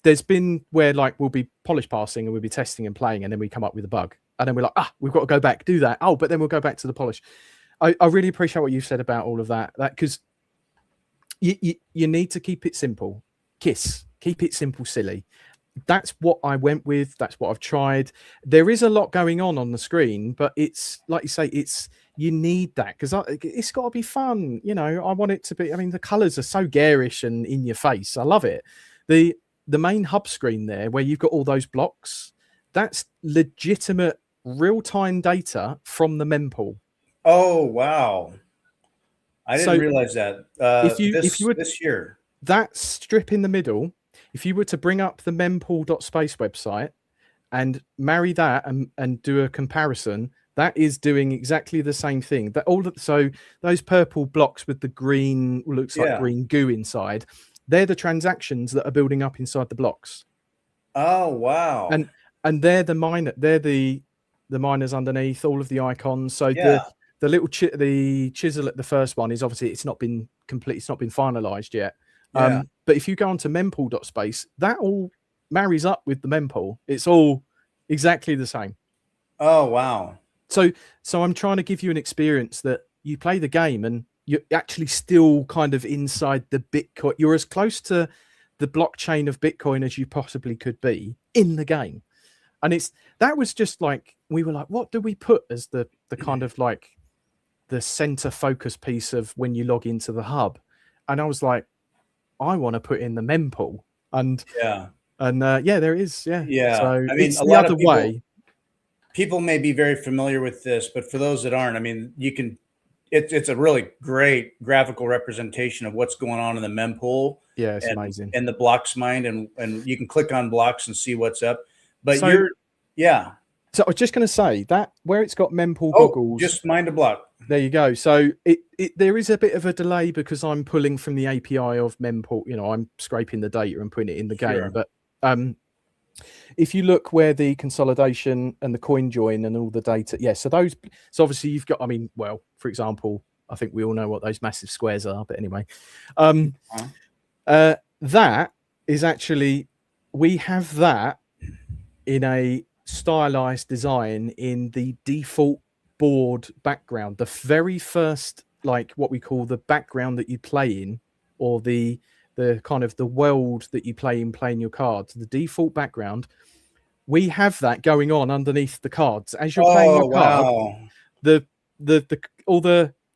there's been where like we'll be polish passing and we'll be testing and playing, and then we come up with a bug, and then we're like, we've got to go back, do that. Oh, but then we'll go back to the polish. I really appreciate what you said about all of that. Because you need to keep it simple. Keep it simple, silly. That's what I went with. That's what I've tried. There is a lot going on the screen, but it's like you say, you need that because it's got to be fun. You know, I want it to be. I mean, the colors are so garish and in your face. I love it. The main hub screen there, where you've got all those blocks, that's legitimate real-time data from the mempool. Oh wow! I didn't realize that. If you were this year, that strip in the middle, if you were to bring up the mempool.space website and marry that and do a comparison, that is doing exactly the same thing. So those purple blocks with the green, looks like green goo inside, they're the transactions that are building up inside the blocks. Oh wow! And they're the miners underneath, all of the icons. So the little the chisel at the first one is obviously it's not been complete, it's not been finalized yet. But if you go onto mempool.space, that all marries up with the mempool. It's all exactly the same. Oh wow! So I'm trying to give you an experience that you play the game and you're actually still kind of inside the Bitcoin. You're as close to the blockchain of Bitcoin as you possibly could be in the game. And that was just like, we were like, what do we put as the kind of like the center focus piece of when you log into the hub? And I was like, I want to put in the mempool. And there is. So I mean, it's the other way. People may be very familiar with this, but for those that aren't, I mean, it's a really great graphical representation of what's going on in the mempool. Yeah, it's amazing. And the blocks mind, and you can click on blocks and see what's up. But So I was just going to say that where it's got mempool goggles, just mind a block. There you go. So there is a bit of a delay because I'm pulling from the API of mempool. You know, I'm scraping the data and putting it in the game. But if you look where the consolidation and the coin join and all the data, so obviously you've got. I mean, well, for example, I think we all know what those massive squares are. But anyway, that is actually, we have that in a stylized design in the default board background. The very first, like what we call the background that you play in, or the kind of the world that you play in playing your cards, the default background, we have that going on underneath the cards as you're playing your card.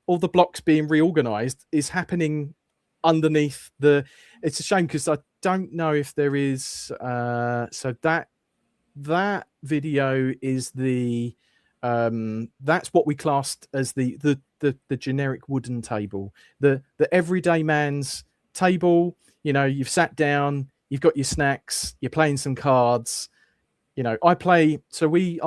All the blocks being reorganized is happening underneath the. It's a shame because I don't know if there is so that that video is the that's what we classed as the generic wooden table, the everyday man's table. You know, you've sat down, you've got your snacks, you're playing some cards. You know, I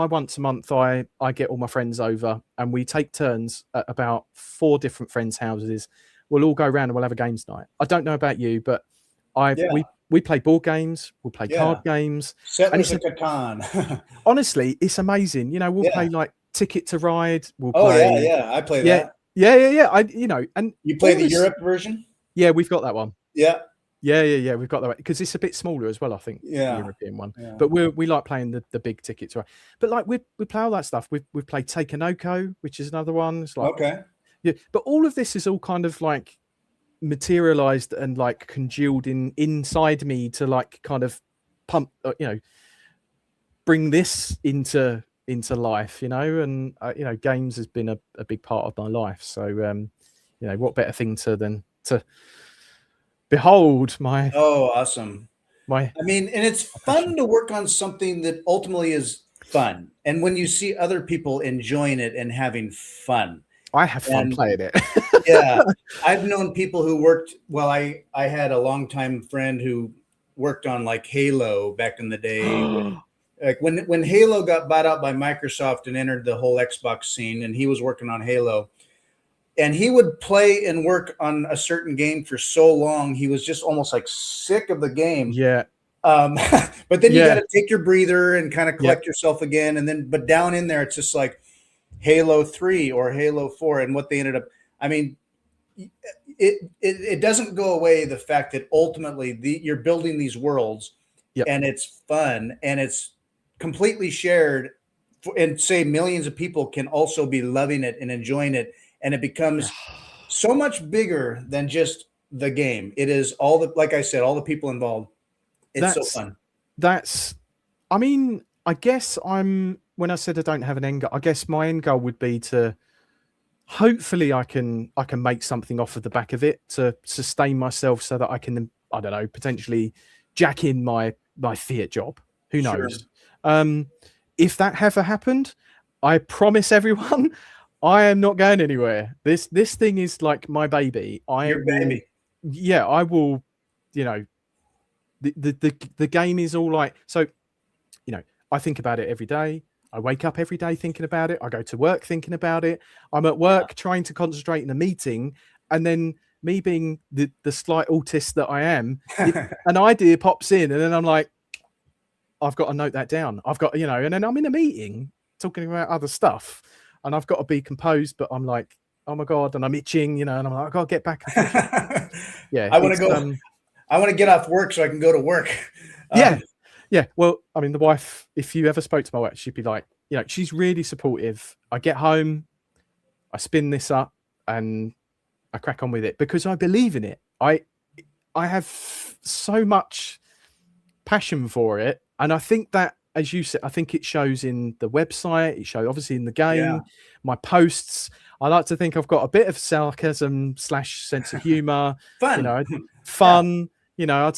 once a month I get all my friends over and we take turns at about 4 different friends' houses. We'll all go around and we'll have a games night. I don't know about you, but we play board games, we'll play card games. Settlers of Catan. Honestly, it's amazing. You know, we'll play like Ticket to Ride. We'll play. I play that. Yeah. And you play the Europe version? Yeah, we've got that one. Yeah. Yeah. We've got that because it's a bit smaller as well, I think. The European one. Yeah. But we like playing the big Ticket to Ride. But like we play all that stuff. We've played Takenoko, which is another one. It's like yeah. But all of this is all kind of like materialized and like congealed inside me to like kind of pump, bring this into life, and games has been a big part of my life. So what better thing than to behold my awesome and it's fun to work on something that ultimately is fun, and when you see other people enjoying it and having fun. I have fun playing it. Yeah. I've known people who worked. Well, I had a longtime friend who worked on like Halo back in the day. when Halo got bought out by Microsoft and entered the whole Xbox scene, and he was working on Halo, and he would play and work on a certain game for so long, he was just almost like sick of the game. Yeah. But then you got to take your breather and kind of collect yourself again. But down in there, it's just like Halo 3 or Halo 4, and what they ended up, it doesn't go away, the fact that ultimately you're building these worlds and it's fun and it's completely shared, and say millions of people can also be loving it and enjoying it, and it becomes so much bigger than just the game. It is like I said, all the people involved. It's so fun. I guess when I said I don't have an end goal, I guess my end goal would be to hopefully I can make something off of the back of it to sustain myself so that I can, I don't know, potentially jack in my fiat job. Who knows? If that ever happened, I promise everyone, I am not going anywhere. This thing is like my baby. Baby. Yeah, I will, the game is all like, so, I think about it every day. I wake up every day thinking about it. I go to work thinking about it. I'm at work trying to concentrate in a meeting, and then me being the slight autist that I am, an idea pops in, and then I'm like, I've got to note that down. I've got, and then I'm in a meeting talking about other stuff, and I've got to be composed, but I'm like, oh my God, and I'm itching, and I'm like, I've got to get back. Yeah. I want to go. I want to get off work so I can go to work. Yeah. Well, the wife, if you ever spoke to my wife, she'd be like, she's really supportive. I get home, I spin this up, and I crack on with it because I believe in it. I have so much passion for it. And I think that, as you said, I think it shows in the website. It shows obviously in the game, my posts. I like to think I've got a bit of sarcasm / sense of humor, fun. Fun. I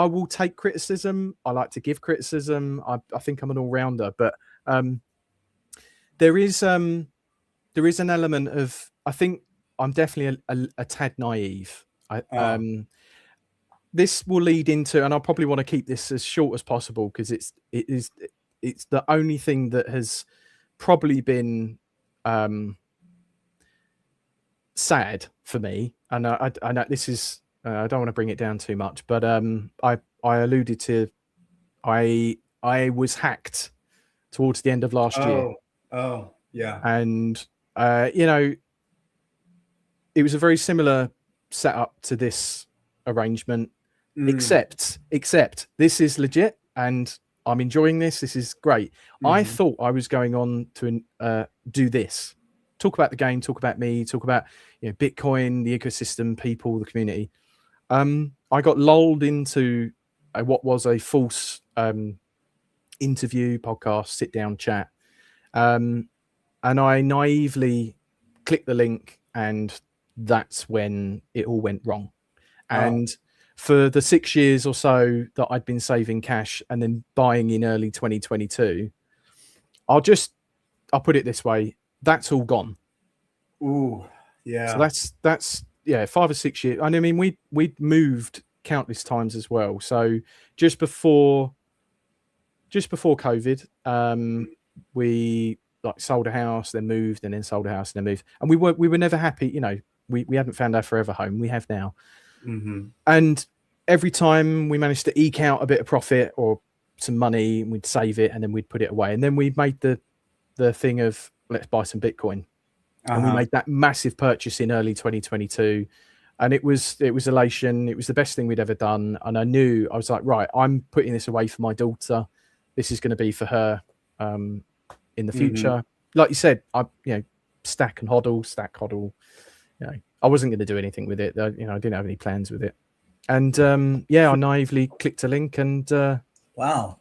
will take criticism. I like to give criticism. I think I'm an all-rounder, but there is an element of, I think I'm definitely a tad naive. This will lead into, and I'll probably want to keep this as short as possible because it's the only thing that has probably been sad for me. And I know this is, I don't want to bring it down too much, but I alluded to, I was hacked towards the end of last year. Oh, yeah. And it was a very similar setup to this arrangement, except this is legit and I'm enjoying this. This is great. I thought I was going on to do this, talk about the game, talk about me, talk about Bitcoin, the ecosystem, people, the community. I got lulled into what was a false interview, podcast, sit down chat. And I naively clicked the link, and that's when it all went wrong. And for the 6 years or so that I'd been saving cash and then buying in early 2022, I'll put it this way, that's all gone. Ooh, yeah. So that's 5 or 6 years. And I mean, we'd moved countless times as well. So just before COVID, we like sold a house, then moved, and then sold a house, and then moved. And we were never happy. You know, we hadn't found our forever home. We have now. Mm-hmm. And every time we managed to eke out a bit of profit or some money, we'd save it and then we'd put it away. And then we made the thing of let's buy some Bitcoin. And we made that massive purchase in early 2022. And it was elation. It was the best thing we'd ever done. And I was like, right, I'm putting this away for my daughter. This is going to be for her in the future. Mm-hmm. Like you said, stack hodl. You know, I wasn't going to do anything with it. I didn't have any plans with it. And I naively clicked a link and wow.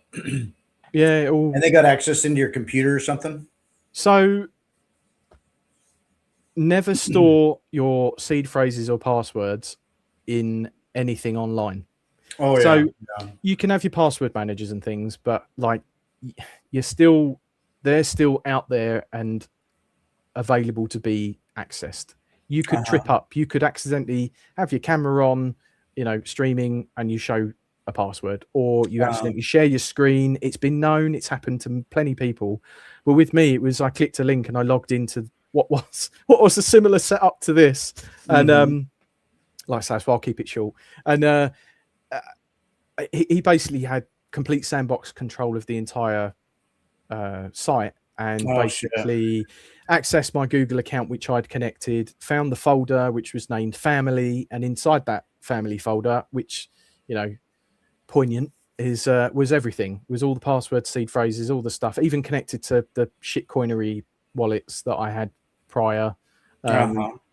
Yeah. And they got access into your computer or something? So never store your seed phrases or passwords in anything online. Oh, yeah. So you can have your password managers and things, but like they're still out there and available to be accessed. You could trip up. You could accidentally have your camera on, streaming, and you show a password, or you accidentally share your screen. It's been known. It's happened to plenty of people. But with me, it was I clicked a link and I logged into what was a similar setup to this, and like I say, so I'll keep it short. And he basically had complete sandbox control of the entire site, and basically accessed my Google account, which I'd connected, found the folder which was named family, and inside that family folder, which poignant is was everything. It was all the passwords, seed phrases, all the stuff, even connected to the shitcoinery wallets that I had prior,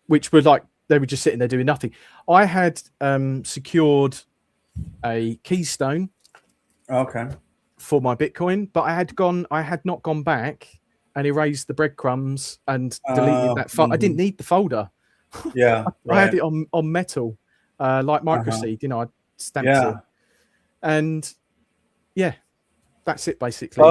which were like they were just sitting there doing nothing. I had secured a keystone for my Bitcoin, but I had not gone back and erased the breadcrumbs and deleted that file. I didn't need the folder. Yeah, I had it on metal, like MicroSeed. I stamped it, and that's it basically.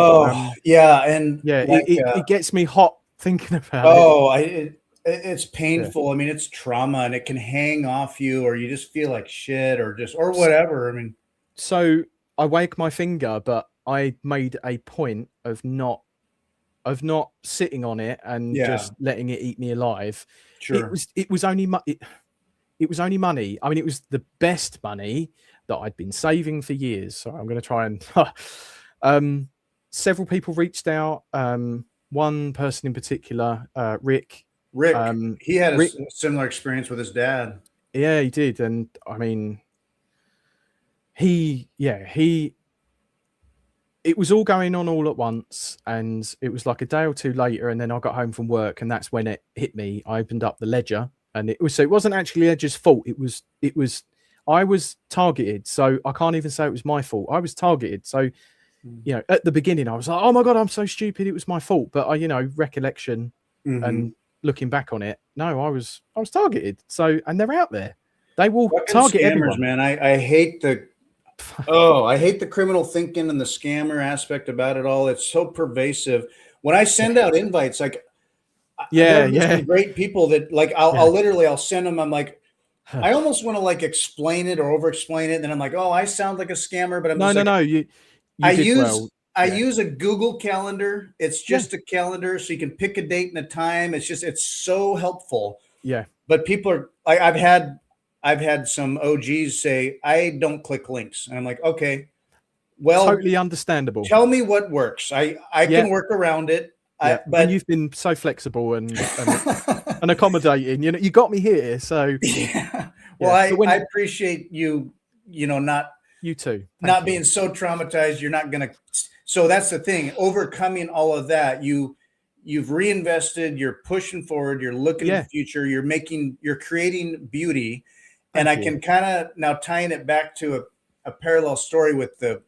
It gets me hot thinking about it. It's painful. I mean, it's trauma, and it can hang off you, or you just feel like shit, or whatever. I mean, so I wake my finger, but I made a point of not sitting on it and just letting it eat me alive. Sure. It was only money. I mean, it was the best money that I'd been saving for years. So I'm going to try and several people reached out. One person in particular, Rick. He had a similar experience with his dad. Yeah, he did. And I mean, it was all going on all at once, and it was like a day or two later, and then I got home from work, and that's when it hit me. I opened up the ledger, and it wasn't actually Ledger's fault. I was targeted, so I can't even say it was my fault. I was targeted. So, at the beginning I was like, oh my God, I'm so stupid. It was my fault. But recollection and looking back on it, no, I was targeted. So, and they're out there. They will target scammers, everyone. Man. I hate I hate the criminal thinking and the scammer aspect about it all. It's so pervasive. When I send out invites, like, some great people that like, I'll send them. I'm like, I almost want to like explain it or over explain it. And then I'm like, oh, I sound like a scammer, but I'm I use a Google Calendar. It's just a calendar, so you can pick a date and a time. It's so helpful. Yeah. But people are like, I've had some OGs say, I don't click links. And I'm like, okay, well, totally understandable. Tell me what works. I can work around it. But you've been so flexible and accommodating. You got me here. So Well, I appreciate you. Not you too. Not being so traumatized. You're not gonna. So that's the thing. Overcoming all of that, you've reinvested. You're pushing forward. You're looking at the future. You're creating beauty. And I can kind of now tying it back to a parallel story with the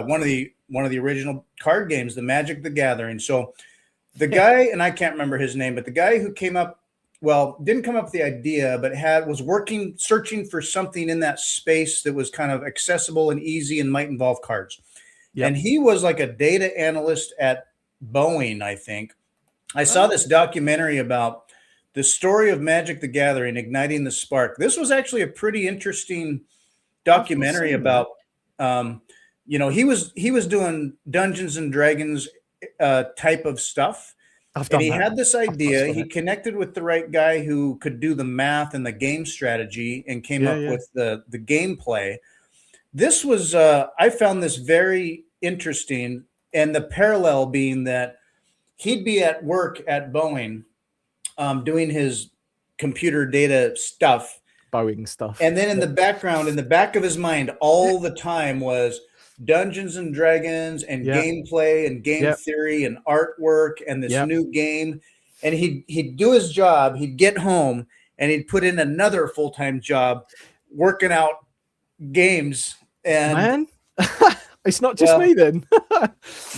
one of the original card games, the Magic the Gathering. So the guy, and I can't remember his name, but the guy who came up didn't come up with the idea, but was searching for something in that space that was kind of accessible and easy and might involve cards. Yep. And he was like a data analyst at Boeing, I think. I saw this documentary about the story of Magic the Gathering, igniting the spark. This was actually a pretty interesting documentary about, he was doing Dungeons and Dragons type of stuff. And he had this idea. He connected with the right guy who could do the math and the game strategy and came up with the gameplay. This was, I found this very interesting. And the parallel being that he'd be at work at Boeing doing his computer data stuff. Boeing stuff. And then in the background, in the back of his mind, all the time was Dungeons and Dragons and gameplay and game theory and artwork and this new game. And he'd do his job. He'd get home and he'd put in another full-time job working out games. And it's not just me then.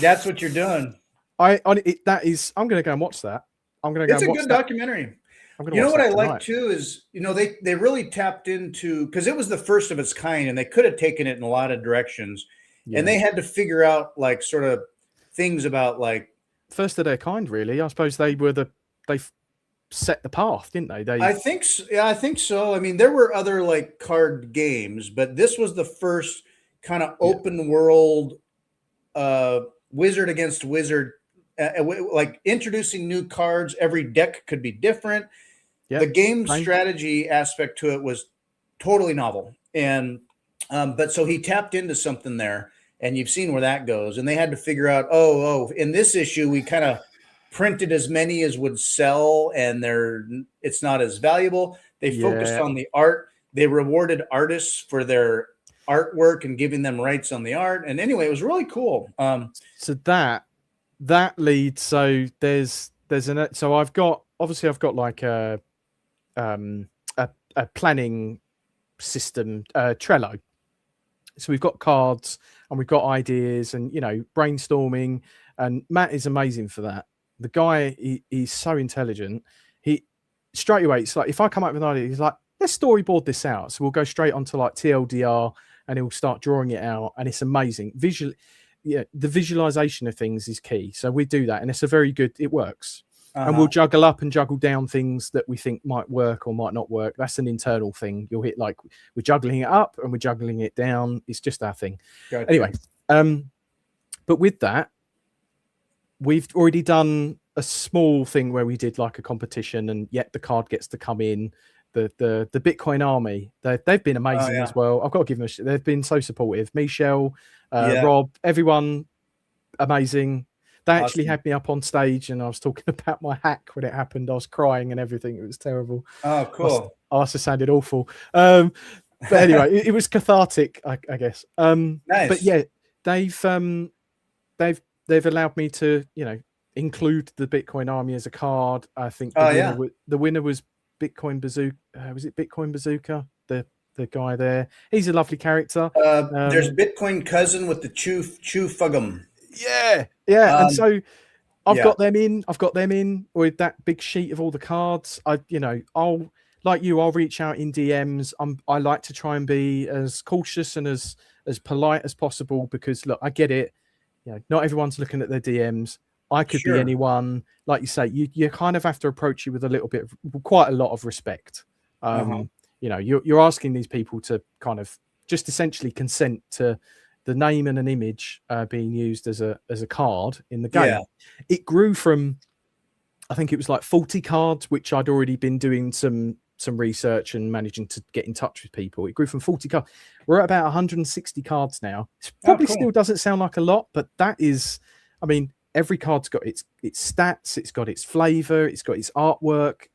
That's what you're doing. I'm going to go and watch that. It's a good documentary. You know what I like too is, they really tapped into, because it was the first of its kind and they could have taken it in a lot of directions. And they had to figure out like sort of things about like first of their kind, really. I suppose they set the path, didn't they? I think so. Yeah, I think so. I mean, there were other like card games, but this was the first kind of open world wizard against wizard, like introducing new cards. Every deck could be different. The game strategy aspect to it was totally novel. And but so he tapped into something there. And you've seen where that goes. And they had to figure out, in this issue, we kind of printed as many as would sell, and it's not as valuable. They focused on the art. They rewarded artists for their artwork and giving them rights on the art. And anyway, it was really cool. So that leads. So so I've got like a planning system, Trello. So we've got cards and we've got ideas and, brainstorming, and Matt is amazing for that. The guy, he's so intelligent. He straight away, it's like, if I come up with an idea, he's like, let's storyboard this out. So we'll go straight onto like TLDR and he'll start drawing it out. And it's amazing. The visualization of things is key. So we do that and it's it works. And we'll juggle up and juggle down things that we think might work or might not work. That's an internal thing. You'll hit like we're juggling it up and we're juggling it down. It's just our thing. Gotcha. Anyway, but with that, we've already done a small thing where we did like a competition, and yet the card gets to come in. The Bitcoin Army, they've been amazing as well. I've got to give them they've been so supportive. Michelle, Rob, everyone, amazing. They actually had me up on stage and I was talking about my hack when it happened. I was crying and everything. It was terrible. Oh, cool. I also sounded awful. But anyway, it was cathartic, I guess. Nice. But yeah, they've allowed me to, include the Bitcoin Army as a card. I think the winner was Bitcoin Bazooka. Was it Bitcoin Bazooka? The guy there. He's a lovely character. There's Bitcoin Cousin with the Chew Fuggum. Yeah. And so I've got them in with that big sheet of all the cards. I'll reach out in DMs. I like to try and be as cautious and as polite as possible, because look, I get it. Not everyone's looking at their DMs. I could be anyone. Like you say, you kind of have to approach you with quite a lot of respect. You're asking these people to kind of just essentially consent to the name and an image being used as a card in the game. It grew from, I think it was like 40 cards, which I'd already been doing some research and managing to get in touch with people. It grew from 40 cards. We're at about 160 cards now. It probably still doesn't sound like a lot, but that is, I mean, every card's got its stats, it's got its flavor, it's got its artwork.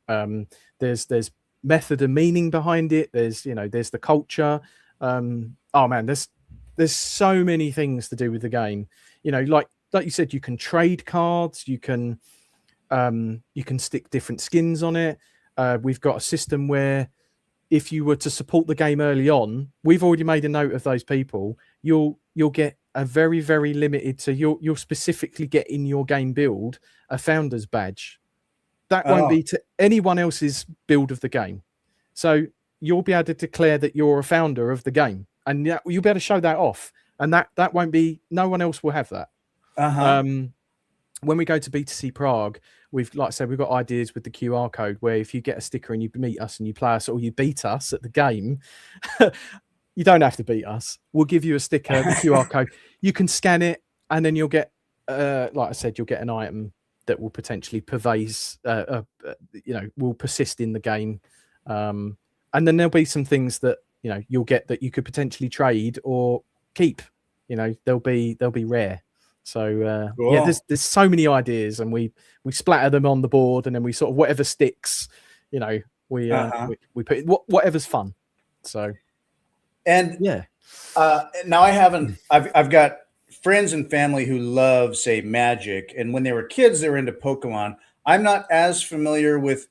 There's method and meaning behind it. There's the culture. There's so many things to do with the game. Like you said, you can trade cards, you can stick different skins on it. We've got a system where if you were to support the game early on, we've already made a note of those people. You'll get a very, very limited. So you'll specifically get in your game build a founder's badge. that won't be to anyone else's build of the game. So you'll be able to declare that you're a founder of the game, and you'll be able to show that off. And that won't be, no one else will have that. When we go to BTC Prague, like I said, we've got ideas with the QR code where if you get a sticker and you meet us and you play us or you beat us at the game, you don't have to beat us. We'll give you a sticker, the QR code. You can scan it, and then you'll get, like I said, you'll get an item that will potentially will persist in the game. And then there'll be some things that, you'll get that you could potentially trade or keep. They'll be rare. So cool. Yeah, there's so many ideas, and we splatter them on the board, and then we sort of whatever sticks, we put whatever's fun. So, and yeah, now I've got friends and family who love, say, Magic, and when they were kids, they were into Pokemon. I'm not as familiar with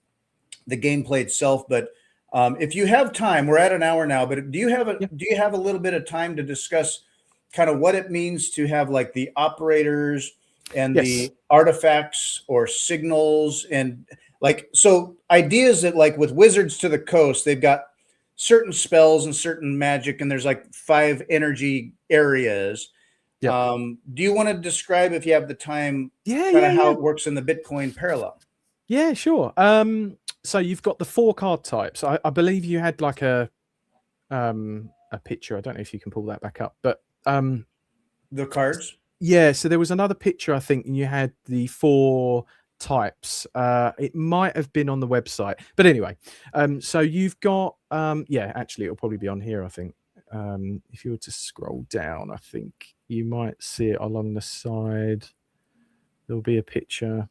the gameplay itself, but if you have time, we're at an hour now. But do you have a little bit of time to discuss kind of what it means to have like the operators and the artifacts or signals, and like, so ideas that like with Wizards to the Coast, they've got certain spells and certain magic, and there's like 5 energy areas. Do you want to describe, if you have the time, how it works in the Bitcoin parallel? Yeah, sure. So you've got the 4 card types. I believe you had like a picture. I don't know if you can pull that back up, but the cards. Yeah. So there was another picture, I think, and you had the 4 types. It might have been on the website, but anyway. So you've got actually it'll probably be on here, I think. If you were to scroll down, I think you might see it along the side. There'll be a picture.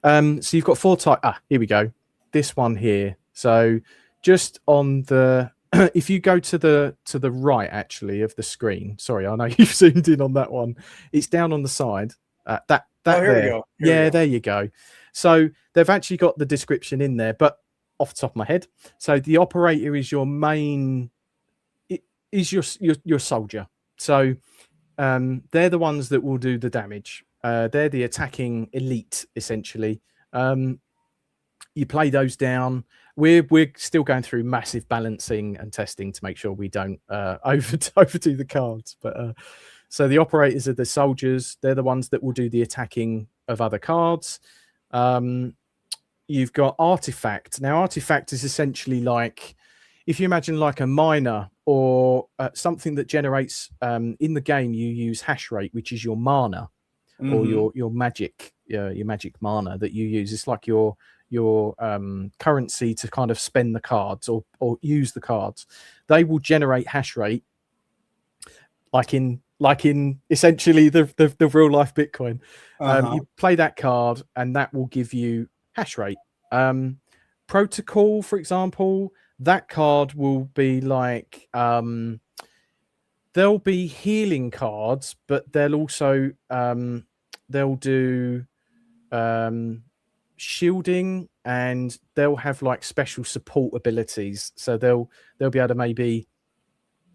So you've got 4 types. Here we go. This one here. So just on the, if you go to the right, actually, of the screen. Sorry, I know you've zoomed in on that one. It's down on the side. Here we go. There you go. So they've actually got the description in there, but off the top of my head. So the operator is your main, is your soldier. So they're the ones that will do the damage. They're the attacking elite, essentially. You play those down. We're still going through massive balancing and testing to make sure we don't overdo the cards. But so the operators are the soldiers. They're the ones that will do the attacking of other cards. You've got artifact. Now, artifact is essentially like, if you imagine like a miner or something that generates in the game, you use hash rate, which is your mana. Or your magic mana that you use. It's like your currency to kind of spend the cards or use the cards. They will generate hash rate, like in essentially the real life Bitcoin. You play that card, and that will give you hash rate. Protocol, for example, that card will be like. There'll be healing cards, but they'll also they'll do shielding, and they'll have like special support abilities. So they'll be able to maybe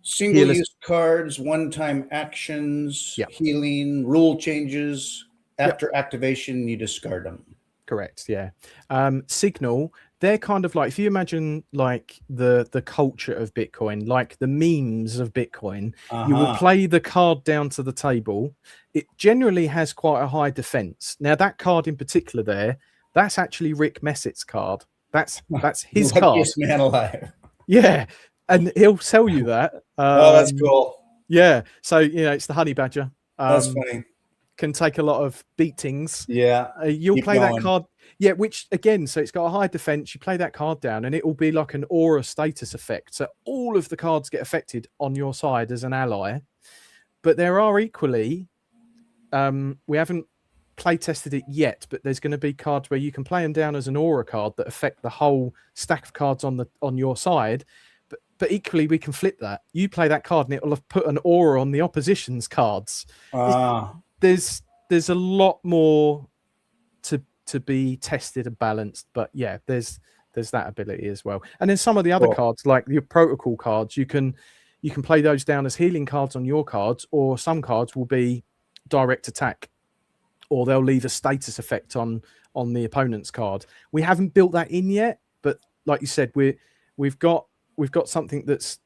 single-use cards, one-time actions, healing, rule changes. After activation, you discard them. Correct. Yeah. Signal. They're kind of like, if you imagine like the culture of Bitcoin, like the memes of Bitcoin, you will play the card down to the table. It generally has quite a high defense. Now, that card in particular that's actually Rick Messett's card. That's his card. Luckiest man alive. Yeah. And he'll sell you that. That's cool. Yeah. So, it's the honey badger. That's funny. Can take a lot of beatings. Yeah. You'll play that card. Yeah, which again, so it's got a high defense. You play that card down, and it will be like an aura status effect. So all of the cards get affected on your side as an ally. But there are equally, we haven't play tested it yet, but there's going to be cards where you can play them down as an aura card that affect the whole stack of cards on your side. But equally, we can flip that. You play that card, and it will have put an aura on the opposition's cards. There's a lot more to be tested and balanced, but yeah, there's that ability as well. And then some of the other cards, like your protocol cards, you can play those down as healing cards on your cards, or some cards will be direct attack or they'll leave a status effect on the opponent's card. We haven't built that in yet, but like you said, we've got something that's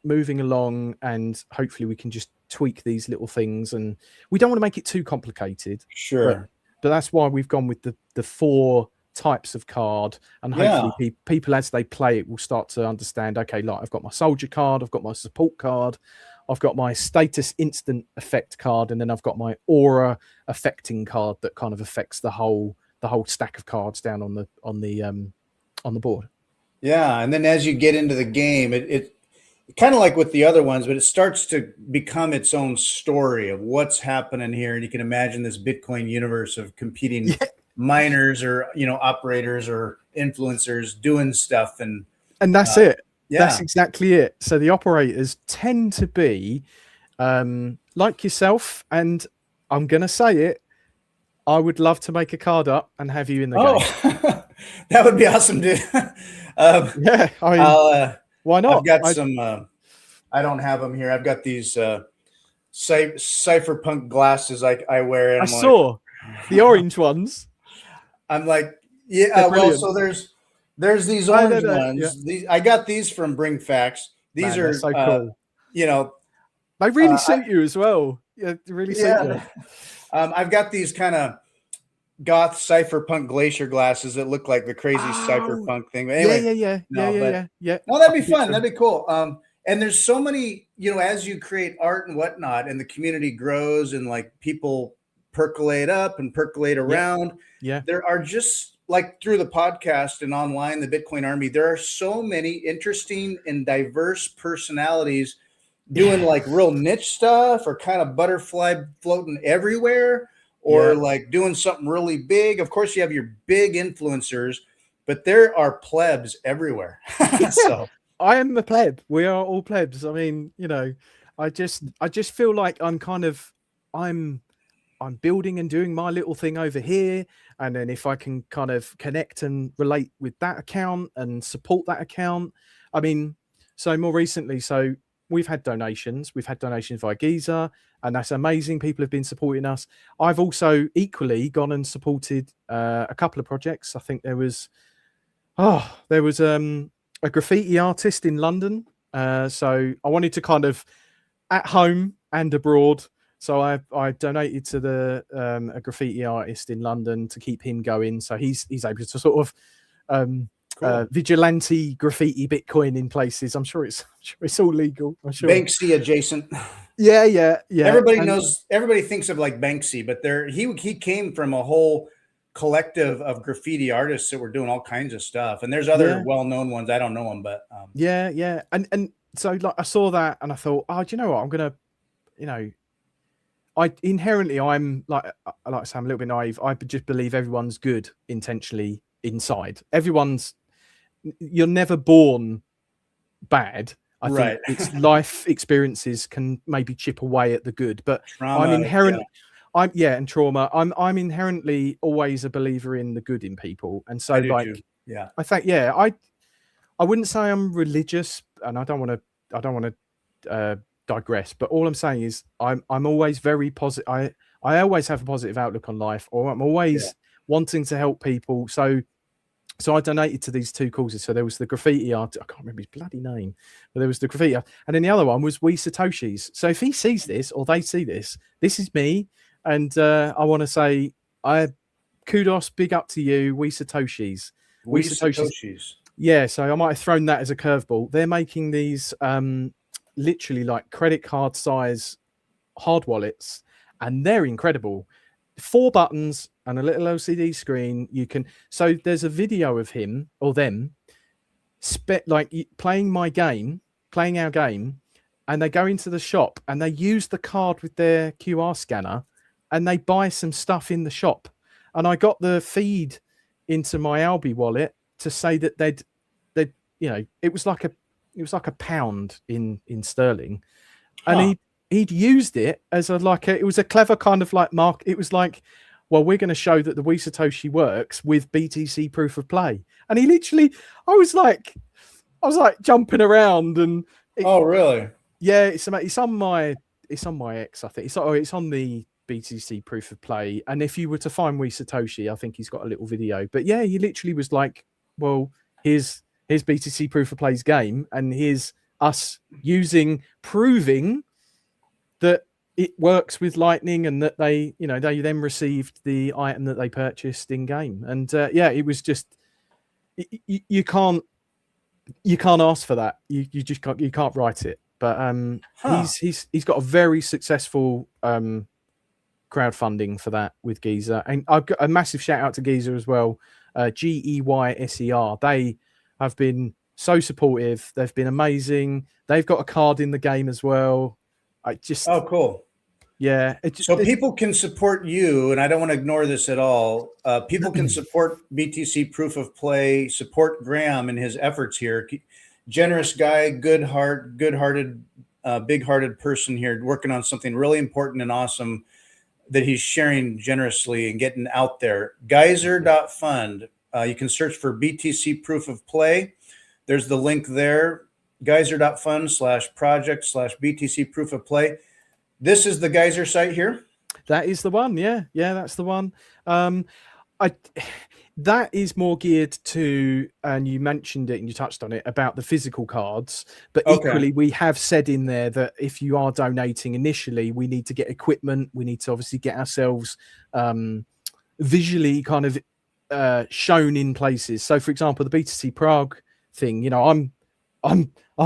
moving along, and hopefully we can just tweak these little things, and we don't want to make it too complicated. Sure. But that's why we've gone with the 4 types of card, and hopefully people as they play it will start to understand, okay, like I've got my soldier card, I've got my support card, I've got my status instant effect card, and then I've got my aura affecting card that kind of affects the whole stack of cards down on the board. Yeah, and then as you get into the game, it kind of like with the other ones, but it starts to become its own story of what's happening here. And you can imagine this Bitcoin universe of competing miners or, operators or influencers doing stuff. And that's it. Yeah. That's exactly it. So the operators tend to be like yourself. And I'm going to say it, I would love to make a card up and have you in the game. That would be awesome, dude. Yeah. I mean, why not? I've got some, I don't have them here. I've got these cypherpunk glasses I wear. And I saw the orange ones. I'm like, yeah, well, so there's these orange ones. Yeah. I got these from Bring Facts. These are so cool. They really suit you as well. Yeah, they really suit you. I've got these kind of goth cypherpunk glacier glasses that look like the crazy cypherpunk thing. But anyway, yeah. Well, that'd be fun. That'd be cool. And there's so many, as you create art and whatnot, and the community grows, and like people percolate up and percolate around. Yeah. There are just like through the podcast and online, the Bitcoin Army, there are so many interesting and diverse personalities doing like real niche stuff, or kind of butterfly floating everywhere, or like doing something really big. Of course, you have your big influencers, but there are plebs everywhere. So I am a pleb. We are all plebs. I mean, I just feel like I'm building and doing my little thing over here. And then if I can kind of connect and relate with that account and support that account, I mean, so more recently, so we've had donations via Giza, and that's amazing. People have been supporting us. I've also equally gone and supported a couple of projects. I think there was a graffiti artist in London. So I wanted to kind of at home and abroad. So I donated to a graffiti artist in London to keep him going. So he's able to sort of vigilante graffiti Bitcoin in places. I'm sure it's all legal. I'm sure. Banksy adjacent. Yeah. Everybody thinks of like Banksy, but he came from a whole collective of graffiti artists that were doing all kinds of stuff. And there's other well-known ones. I don't know them, but yeah. And so like I saw that and I thought, oh, do you know what? I'm gonna, I'm like I say, I'm a little bit naive. I just believe everyone's good intentionally inside. You're never born bad. I think it's life experiences can maybe chip away at the good, but trauma, I'm inherently, and trauma. I'm inherently always a believer in the good in people, and so I think I wouldn't say I'm religious, and I don't want to digress, but all I'm saying is I'm always very positive. I always have a positive outlook on life, or I'm always wanting to help people. So I donated to these 2 causes. So there was the graffiti art. I can't remember his bloody name, but there was the graffiti art. And then the other one was We Satoshis. So if he sees this or they see this, this is me. And I want to say, kudos, big up to you, We Satoshis. We Satoshis. Yeah, so I might have thrown that as a curveball. They're making these literally like credit card size hard wallets, and they're incredible. 4 buttons and a little LCD screen. So there's a video of him or them playing our game, and they go into the shop and they use the card with their QR scanner and they buy some stuff in the shop. And I got the feed into my Albi wallet to say that they'd it was like a pound in sterling, and he'd used it as it was a clever kind of like mark. It was like, well, we're going to show that the We Satoshi works with BTC Proof of Play. And he literally, I was like jumping around and. Oh, really? Yeah, it's on my X, I think. It's on the BTC Proof of Play. And if you were to find Wee Satoshi, I think he's got a little video. But yeah, he literally was like, well, here's BTC Proof of Play's game, and here's us proving that it works with Lightning, and that they then received the item that they purchased in game. And yeah, it was just, you can't ask for that. You just can't write it. But he's got a very successful crowdfunding for that with Geezer, and I've got a massive shout out to Geezer as well. GEYSER. They have been so supportive. They've been amazing. They've got a card in the game as well. Oh, cool. Yeah. People can support you, and I don't want to ignore this at all. People can support BTC Proof of Play, support Graham and his efforts here. Generous guy, good-hearted, big-hearted person here, working on something really important and awesome that he's sharing generously and getting out there. Geyser.fund. You can search for BTC Proof of Play. There's the link there. Geyser.fund/project/BTC Proof of Play. This is the Geyser site here. That is the one. Yeah, that's the one. That is more geared to, and you mentioned it and you touched on it, about the physical cards. But equally, we have said in there that if you are donating initially, we need to get equipment. We need to obviously get ourselves visually kind of shown in places. So, for example, the BTC Prague thing, I'm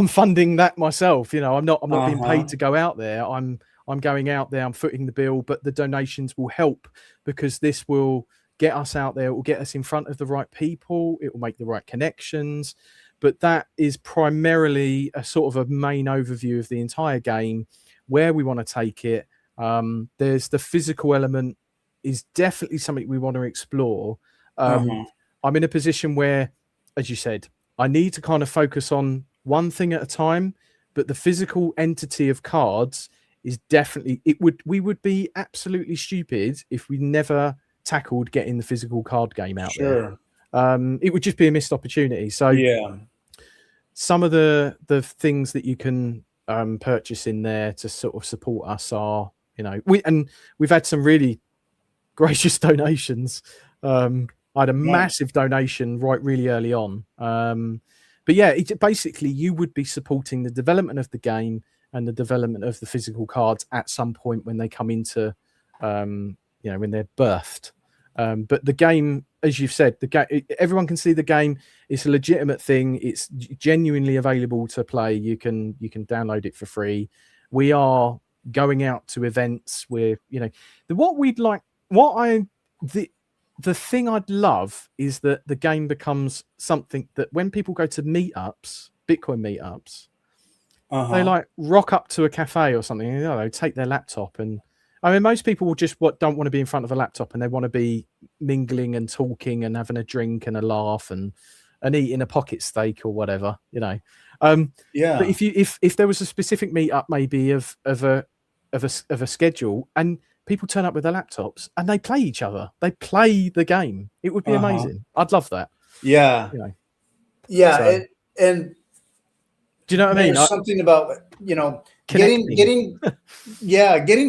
funding that myself. I'm not being paid to go out there. I'm going out there. I'm footing the bill, but the donations will help, because this will get us out there. It will get us in front of the right people. It will make the right connections. But that is primarily a sort of a main overview of the entire game, where we want to take it. There's the physical element is definitely something we want to explore. I'm in a position where, as you said, I need to kind of focus on one thing at a time, but the physical entity of cards is definitely, we would be absolutely stupid if we never tackled getting the physical card game out there. It would just be a missed opportunity. So yeah, some of the things that you can purchase in there to sort of support us are, we've had some really gracious donations. I had a massive donation really early on. But yeah, basically you would be supporting the development of the game and the development of the physical cards at some point when they come into, when they're birthed. But the game, as you've said, everyone can see the game. It's a legitimate thing. It's genuinely available to play. You can download it for free. We are going out to events where, the thing I'd love is that the game becomes something that when people go to meetups, Bitcoin meetups, they like rock up to a cafe or something, take their laptop. And I mean, most people will just don't want to be in front of a laptop, and they want to be mingling and talking and having a drink and a laugh and eating a pocket steak or whatever, But if there was a specific meetup maybe of a schedule, and people turn up with their laptops and they play each other, they play the game, it would be amazing. I'd love that. Yeah. And do you know what I mean? Something about, getting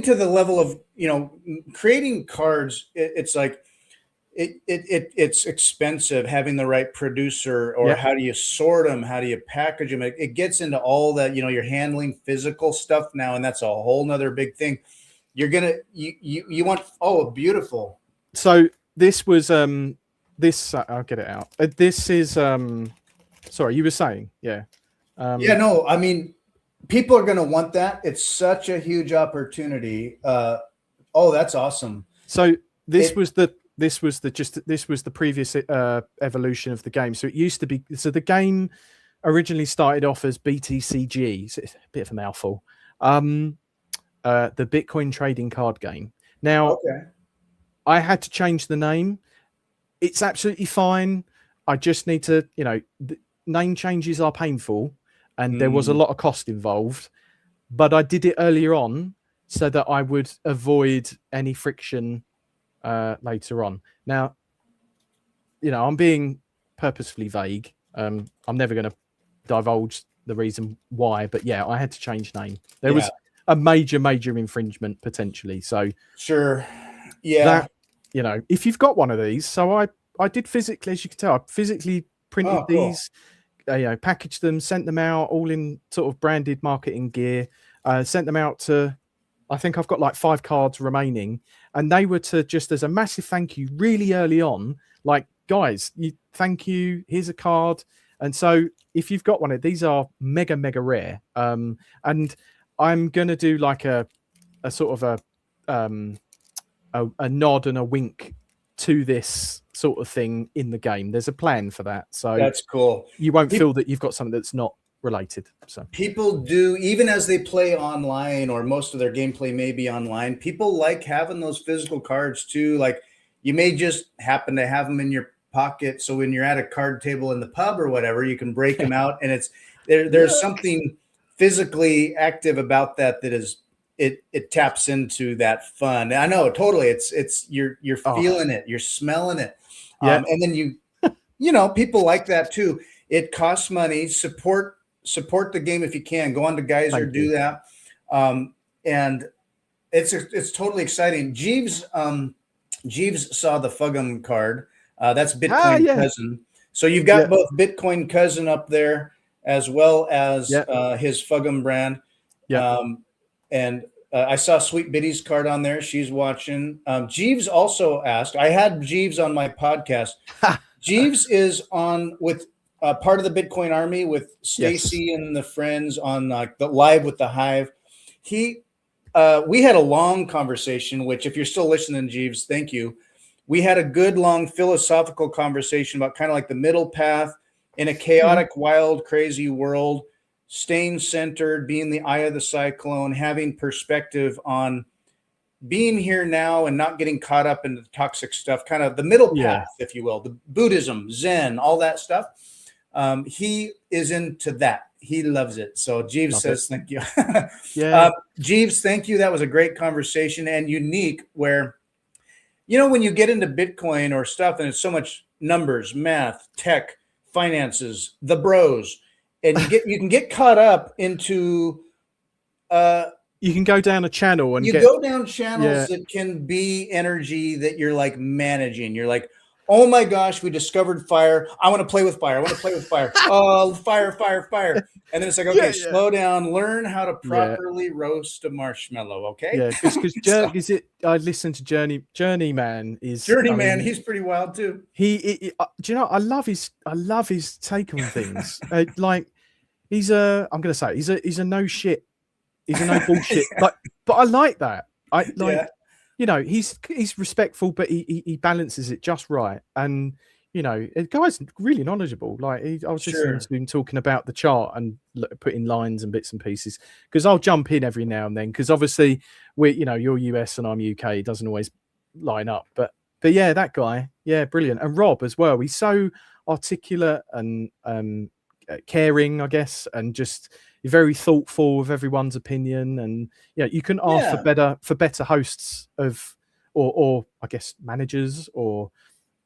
to the level of, creating cards. It's like, it's expensive having the right producer, or how do you sort them? How do you package them? It gets into all that, you're handling physical stuff now. And that's a whole nother big thing. You're going to, you want, beautiful. So this was, I'll get it out. This is, sorry, you were saying, I mean, people are going to want that. It's such a huge opportunity. That's awesome. So this was the previous evolution of the game. So it used to be, the game originally started off as BTCG. So it's a bit of a mouthful. The Bitcoin trading card game. Now, I had to change the name. It's absolutely fine. I just need to, the name changes are painful, and there was a lot of cost involved, but I did it earlier on so that I would avoid any friction later on. Now, I'm being purposefully vague. I'm never going to divulge the reason why, but yeah, I had to change name. There was a major infringement potentially. So sure, yeah. That, you know, if you've got one of these, so I did physically, as you can tell, I physically printed these, you know, packaged them, sent them out, all in sort of branded marketing gear. Sent them out to, I think I've got like 5 cards remaining, and they were to just as a massive thank you really early on, like, guys, thank you, here's a card. And so if you've got one of these, are mega rare. And I'm gonna do like a sort of a nod and a wink to this sort of thing in the game. There's a plan for that, so that's cool. You won't feel that you've got something that's not related. So people do, even as they play online, or most of their gameplay may be online, people like having those physical cards too. Like, you may just happen to have them in your pocket, so when you're at a card table in the pub or whatever, you can break them out, and it's there's something physically active about that is it taps into that fun. I know, totally. It's you're feeling it, you're smelling it. Yeah. And then you know, people like that too. It costs money. Support the game if you can. Go on to Geyser, do that. And it's totally exciting. Jeeves saw the Fugum card. That's Bitcoin Cousin. So you've got both Bitcoin Cousin up there as well as his Fugum brand. And I saw Sweet Biddy's card on there. She's watching. Jeeves also asked. I had Jeeves on my podcast. Jeeves is on with part of the Bitcoin Army with Stacy and the friends on the Live with the Hive. We had a long conversation, which, if you're still listening, Jeeves, thank you. We had a good long philosophical conversation about kind of like the middle path in a chaotic, wild, crazy world. Staying centered, being the eye of the cyclone, having perspective on being here now and not getting caught up in the toxic stuff, kind of the middle path, if you will, the Buddhism, Zen, all that stuff. He is into that. He loves it. So Jeeves says, thank you. Jeeves, thank you. That was a great conversation and unique, where, you know, when you get into Bitcoin or stuff and it's so much numbers, math, tech, finances, the bros, and you can get caught up into you can go down a channel and go down channels that can be energy that you're like managing. You're like, oh my gosh, we discovered fire. I want to play with fire. I want to play with fire. Oh, fire. And then it's like, okay, slow down, learn how to properly roast a marshmallow. Okay. Yeah, because I listened to Journeyman. He's pretty wild too. Do you know, I love his take on things. Like, he's a no shit. He's a no bullshit. But I like that. You know, he's respectful, but he balances it just right. And, you know, the guy's really knowledgeable. Like, I was listening to him talking about the chart and putting lines and bits and pieces, because I'll jump in every now and then, because obviously you're US and I'm UK. It doesn't always line up. But yeah, that guy, brilliant. And Rob as well. He's so articulate and caring, I guess, and just very thoughtful of everyone's opinion. And you can ask for better hosts or I guess managers or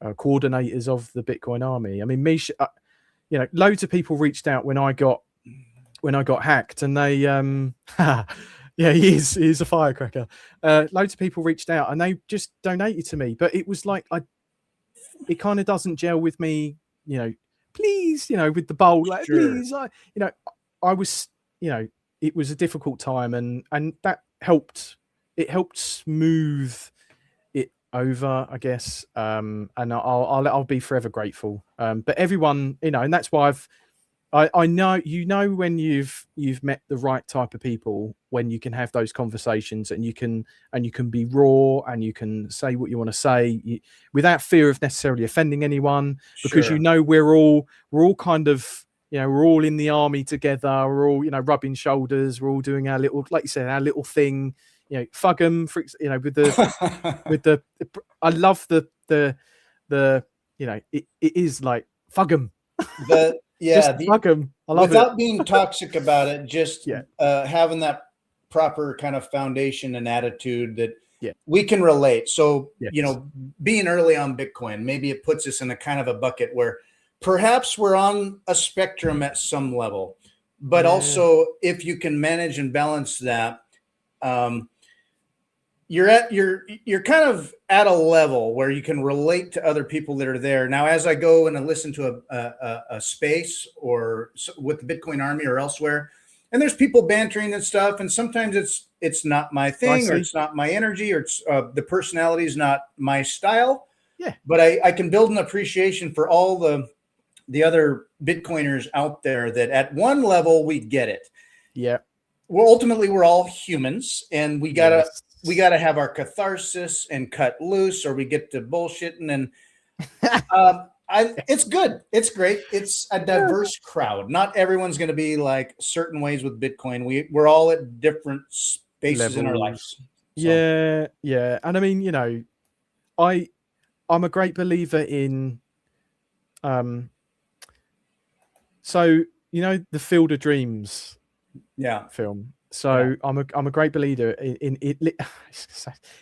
coordinators of the Bitcoin Army. I mean, Misha, loads of people reached out when I got hacked, and they he is a firecracker. Loads of people reached out and they just donated to me, but it was like, it kind of doesn't gel with me, please, with the bowl, like, please, I was, it was a difficult time, and that helped. It helped smooth it over, I guess. And I'll be forever grateful. But everyone, and that's why I know, when you've met the right type of people, when you can have those conversations and you can be raw and you can say what you want to say without fear of necessarily offending anyone, because we're all kind of, we're all in the army together. We're all, rubbing shoulders. We're all doing our little, like you said, our little thing. Fugum, with the I love the it is like Fugum. Fugum. I love without being toxic about it. Just having that proper kind of foundation and attitude that we can relate. So being early on Bitcoin, maybe it puts us in a kind of a bucket where perhaps we're on a spectrum at some level, but also if you can manage and balance that, you're kind of at a level where you can relate to other people that are there. Now, as I go and I listen to a space or with the Bitcoin Army or elsewhere, and there's people bantering and stuff, and sometimes it's not my thing, or it's not my energy, or it's the personality is not my style. Yeah. But I can build an appreciation for all the other Bitcoiners out there that at one level we get it. Yeah. Well, ultimately we're all humans, and we gotta have our catharsis and cut loose, or we get to bullshitting. And it's good. It's great. It's a diverse crowd. Not everyone's going to be like certain ways with Bitcoin. We're all at different spaces in our lives. So. Yeah. And I mean, you know, I'm a great believer in, so, you know, the Field of Dreams film. So I'm a great believer in it.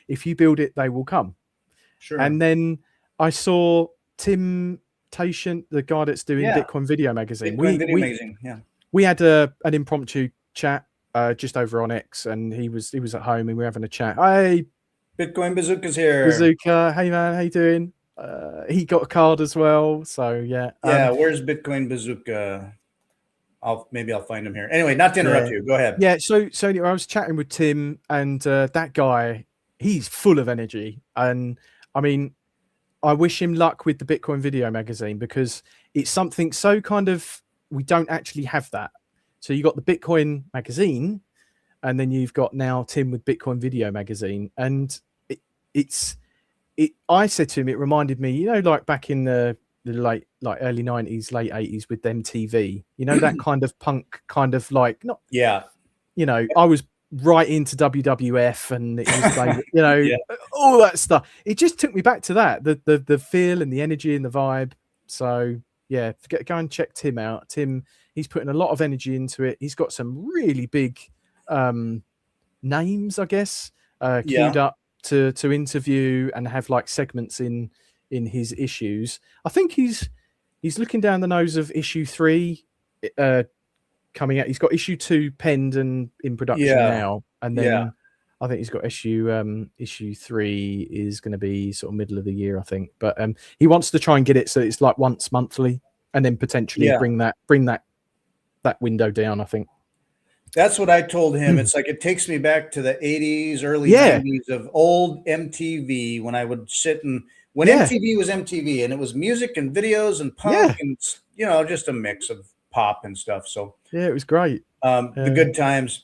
If you build it, they will come. Sure. And then I saw Tim Tatian, the guy that's doing Bitcoin Video Magazine. Magazine. Yeah. We had an impromptu chat just over on X, and he was at home, and we were having a chat. Hey, Bitcoin Bazooka's here. Bazooka, hey man, how you doing? He got a card as well, so yeah. Where's Bitcoin Bazooka? Maybe I'll find him here. Anyway, not to interrupt you. Go ahead. Yeah. So anyway, I was chatting with Tim, and that guy, he's full of energy, and I mean, I wish him luck with the Bitcoin Video Magazine, because it's something so kind of, we don't actually have that. So you got the Bitcoin Magazine, and then you've got now Tim with Bitcoin Video Magazine, and I said to him, it reminded me, you know, like back in the late, like early 90s, late 80s with MTV, you know, that kind of punk kind of like, not, you know, I was right into WWF, and it was like, you know, all that stuff. It just took me back to that, the feel and the energy and the vibe. So yeah, go and check Tim out. Tim, he's putting a lot of energy into it. He's got some really big names, I guess, queued up to interview and have like segments in his issues. I think he's looking down the nose of issue 3 coming out. He's got issue 2 penned and in production now, and then I think he's got issue 3 is going to be sort of middle of the year, I think. But he wants to try and get it so it's like once monthly, and then potentially bring that window down, I think. That's what I told him. It's like, it takes me back to the 80s, early 90s of old MTV, when I would sit and when MTV was MTV, and it was music and videos and punk and, you know, just a mix of pop and stuff. So it was great. The good times.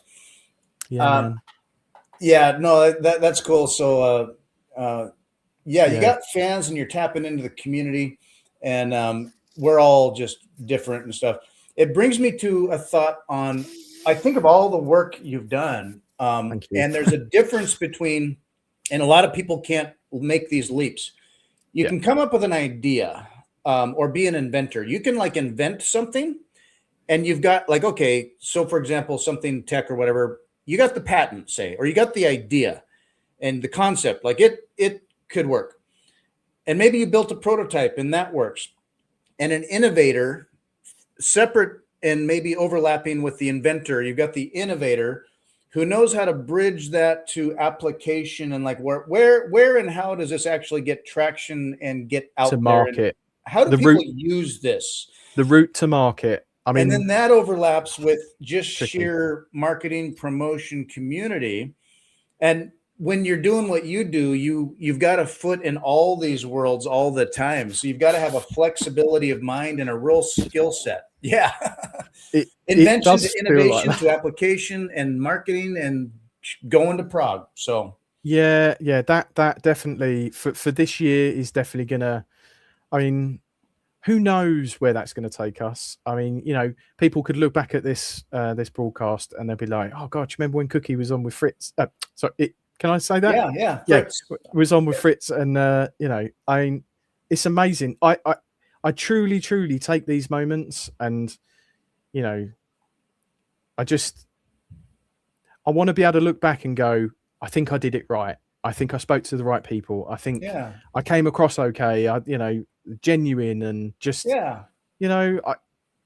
No, that's cool. So you got fans, and you're tapping into the community, and we're all just different and stuff. It brings me to a thought on, I think of all the work you've done, and there's a difference between, and a lot of people can't make these leaps. You can come up with an idea, or be an inventor. You can like invent something, and you've got like, okay, so for example, something tech or whatever, you got the patent, say, or you got the idea and the concept, like it could work. And maybe you built a prototype and that works. And an innovator, separate and maybe overlapping with the inventor, you've got the innovator who knows how to bridge that to application, and like where and how does this actually get traction and get out to market? How do people use this? The route to market. I mean, and then that overlaps with just sheer marketing, promotion, community. And when you're doing what you do, you've got a foot in all these worlds all the time. So you've got to have a flexibility of mind and a real skill set. Yeah. Invention to innovation to application and marketing and going to Prague. So that definitely for this year is definitely gonna, I mean, who knows where that's going to take us? I mean, you know, people could look back at this this broadcast and they'll be like, "Oh God, do you remember when Cookie was on with Fritz?" Can I say that? Yeah. Fritz was on with Fritz, and you know, I mean, it's amazing. I truly take these moments, and you know, I want to be able to look back and go, I think I did it right. I think I spoke to the right people. I think I came across okay. You know, genuine, and just you know,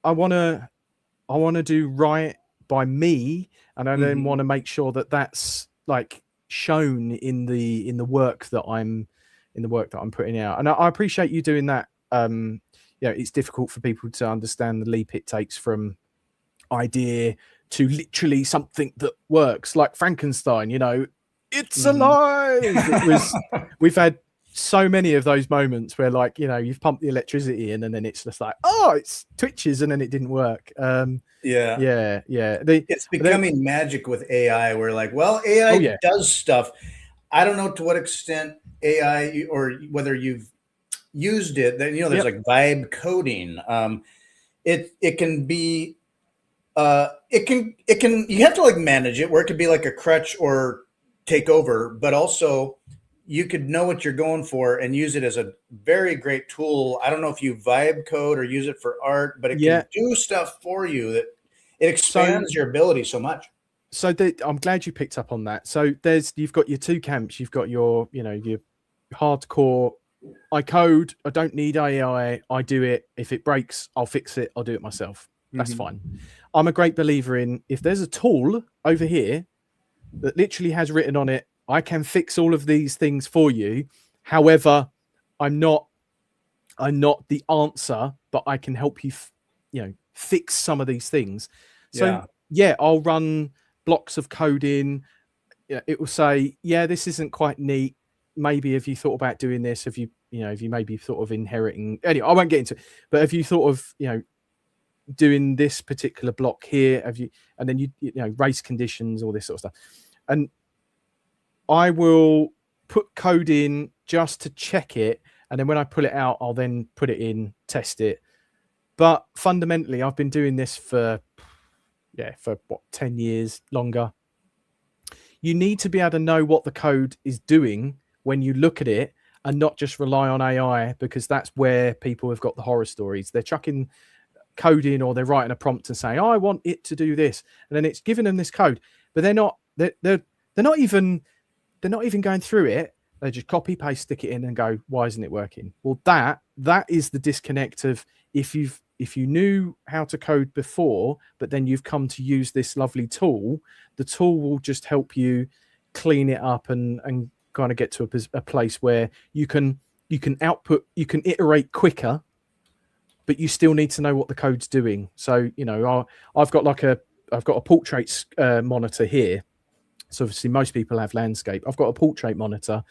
I want to do right by me, and I then want to make sure that that's like shown in the work that I'm putting out. And I appreciate you doing that. It's difficult for people to understand the leap it takes from idea to literally something that works, like Frankenstein. It's alive. It was. We've had so many of those moments where, like, you've pumped the electricity in, and then it's just like, oh, it's twitches, and then it didn't work. Yeah. It's becoming magic with AI. We're like, well, AI does stuff. I don't know to what extent AI, or whether you've used it. There's like vibe coding. It can be, it can, you have to like manage it, where it could be like a crutch or take over, but also you could know what you're going for and use it as a very great tool. I don't know if you vibe code or use it for art, but it can do stuff for you that it expands your ability so much. So I'm glad you picked up on that. So you've got your two camps. You've got your hardcore, I code, I don't need AI, I do it. If it breaks, I'll fix it. I'll do it myself. That's fine. I'm a great believer in, if there's a tool over here that literally has written on it, I can fix all of these things for you. However, I'm not the answer, but I can help you, fix some of these things. So I'll run blocks of code in. It will say, this isn't quite neat. Maybe have you thought about doing this? Have you maybe sort of inheriting? Anyway, I won't get into it. But have you thought of, doing this particular block here? Have you? And then you race conditions, all this sort of stuff. And I will put code in just to check it, and then when I pull it out, I'll then put it in, test it. But fundamentally, I've been doing this for 10 years longer. You need to be able to know what the code is doing when you look at it, and not just rely on AI, because that's where people have got the horror stories. They're chucking code in, or they're writing a prompt and saying, I want it to do this, and then it's giving them this code, but they're not even going through it. They just copy, paste, stick it in, and go, why isn't it working? Well, that is the disconnect of, if you knew how to code before, but then you've come to use this lovely tool, the tool will just help you clean it up and kind of get to a place where you can output, you can iterate quicker, but you still need to know what the code's doing. So, I've got a portrait monitor here. So obviously most people have landscape. I've got a portrait monitor.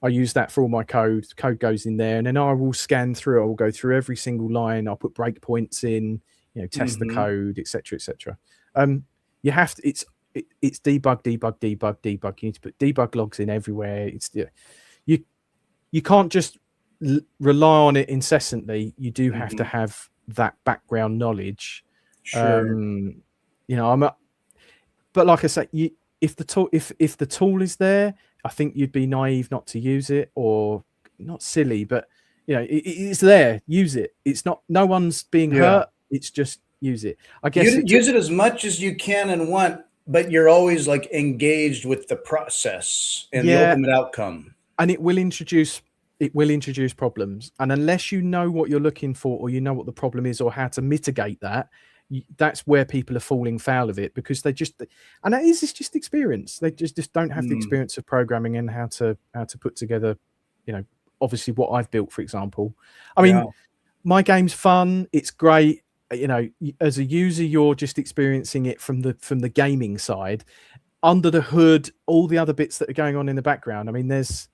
I use that for all my code. The code goes in there, and then I will scan through. I will go through every single line. I'll put breakpoints in, test the code, etc., etc. You have to. It's debug. You need to put debug logs in everywhere. You can't just rely on it incessantly. You do have to have that background knowledge. Sure. But like I say, if the tool is there, I think you'd be naive not to use it, or not silly, but it's there. Use it. It's not. No one's being hurt. It's just use it. I guess use it as much as you can and want, but you're always like engaged with the process and the ultimate outcome. And it will introduce problems. And unless you know what you're looking for, or you know what the problem is, or how to mitigate that, that's where people are falling foul of it, because it's just experience. They just don't have the experience of programming and how to put together, obviously what I've built, for example. I mean, my game's fun. It's great. As a user, you're just experiencing it from the gaming side. Under the hood, all the other bits that are going on in the background. I mean, there's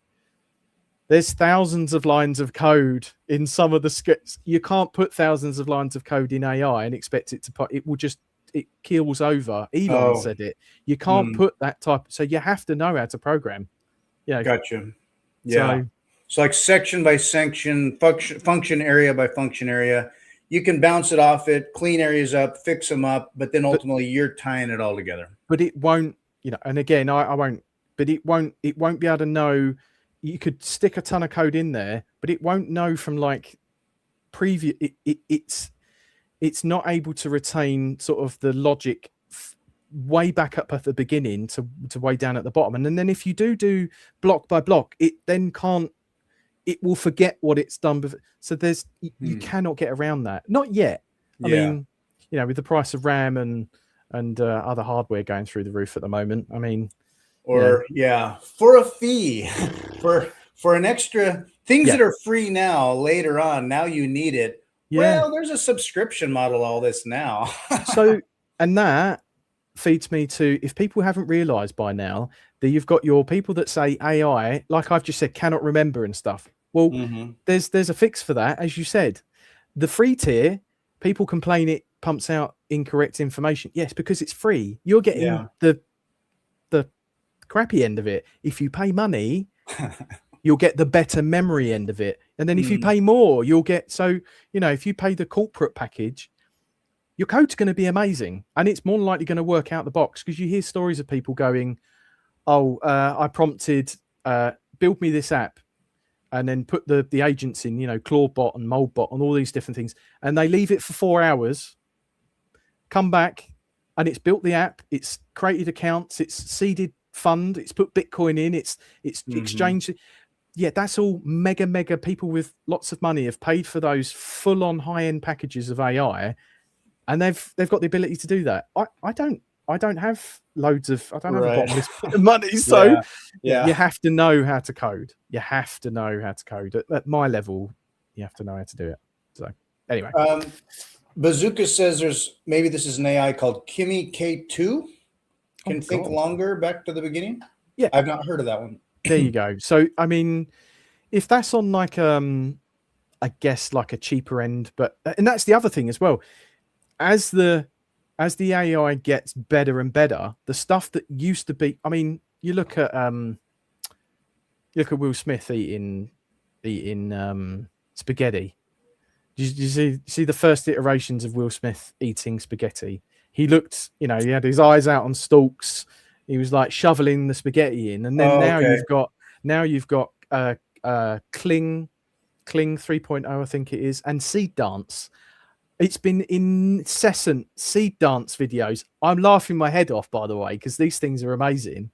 thousands of lines of code in some of the scripts. You can't put thousands of lines of code in AI and expect it to put. It keels over. Elon said it. You can't put that type. So you have to know how to program. Gotcha. Yeah. So like section by section, function area by function area. You can bounce it off it, clean areas up, fix them up, but then ultimately you're tying it all together. But it won't, and again, I won't, but it won't be able to know. You could stick a ton of code in there, but it won't know from like previous. It's not able to retain sort of the logic way back up at the beginning to way down at the bottom. And then if you do block by block, it then can't. It will forget what it's done before. So you cannot get around that. Not yet. I mean, with the price of RAM and other hardware going through the roof at the moment. I mean, or for a fee, for an extra things that are free now, later on, now you need it. Well, there's a subscription model, all this now. So, and that feeds me to, if people haven't realized by now, that you've got your people that say AI, like I've just said, cannot remember and stuff. Well, there's a fix for that. As you said, the free tier, people complain it pumps out incorrect information. Yes, because it's free. You're getting the crappy end of it. If you pay money, you'll get the better memory end of it. And then if you pay more, you'll get, so, if you pay the corporate package, your code's going to be amazing. And it's more than likely going to work out the box, because you hear stories of people going, I prompted, build me this app, and then put the agents in, Clawbot and Moldbot and all these different things. And they leave it for 4 hours, come back, and it's built the app, it's created accounts, it's seeded fund, it's put Bitcoin in, it's exchanged. Yeah, that's all mega people with lots of money have paid for those full-on high-end packages of AI, and they've got the ability to do that. I don't have loads of, I don't have a bottomless pit of money, so you have to know how to code. You have to know how to code. At my level, you have to know how to do it. So anyway. Bazooka says maybe this is an AI called Kimmy K2. Can think longer, back to the beginning. Yeah. I've not heard of that one. There you go. So, I mean, if that's on like, I guess like a cheaper end, and that's the other thing as well. As the AI gets better and better, the stuff that used to be, I mean, you look at Will Smith eating spaghetti. You see the first iterations of Will Smith eating spaghetti. He looked, he had his eyes out on stalks. He was like shoveling the spaghetti in, and then now you've got Kling 3.0, I think it is, and Seed Dance. It's been incessant Seed Dance videos. I'm laughing my head off, by the way, because these things are amazing.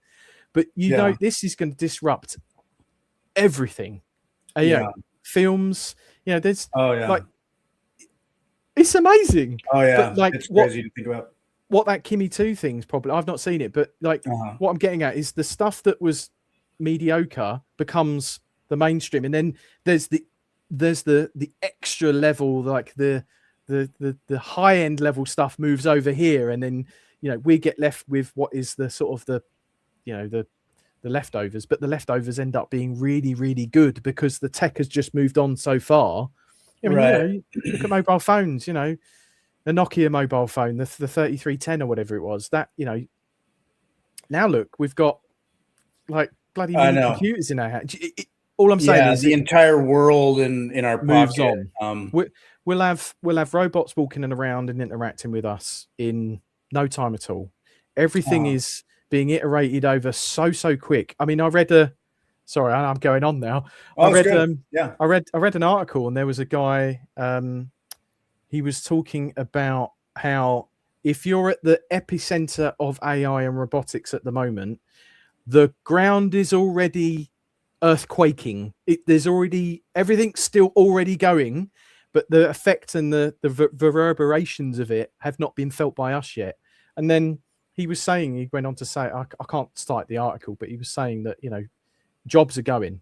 But this is going to disrupt everything. Films. There's like, it's amazing. Oh yeah, but like, it's crazy to think about. What that Kimmy 2 thing's probably, I've not seen it, but like what I'm getting at is the stuff that was mediocre becomes the mainstream, and then there's the extra level, like the high end level stuff moves over here, and then we get left with what is the sort of the leftovers, but the leftovers end up being really, really good because the tech has just moved on so far. I mean, look at mobile phones, the Nokia mobile phone, the 3310 or whatever it was, that, now look, we've got like bloody mini computers in our hand. All I'm saying is the entire world in our moves pocket. On. We'll have robots walking around and interacting with us in no time at all. Everything is being iterated over so quick. I mean, I read sorry, I'm going on now. I read an article, and there was a guy, he was talking about how if you're at the epicenter of AI and robotics at the moment, the ground is already earthquaking. There's already, everything's still already going, but the effect and the reverberations of it have not been felt by us yet. And then he went on to say, I can't cite the article, but he was saying that, jobs are going,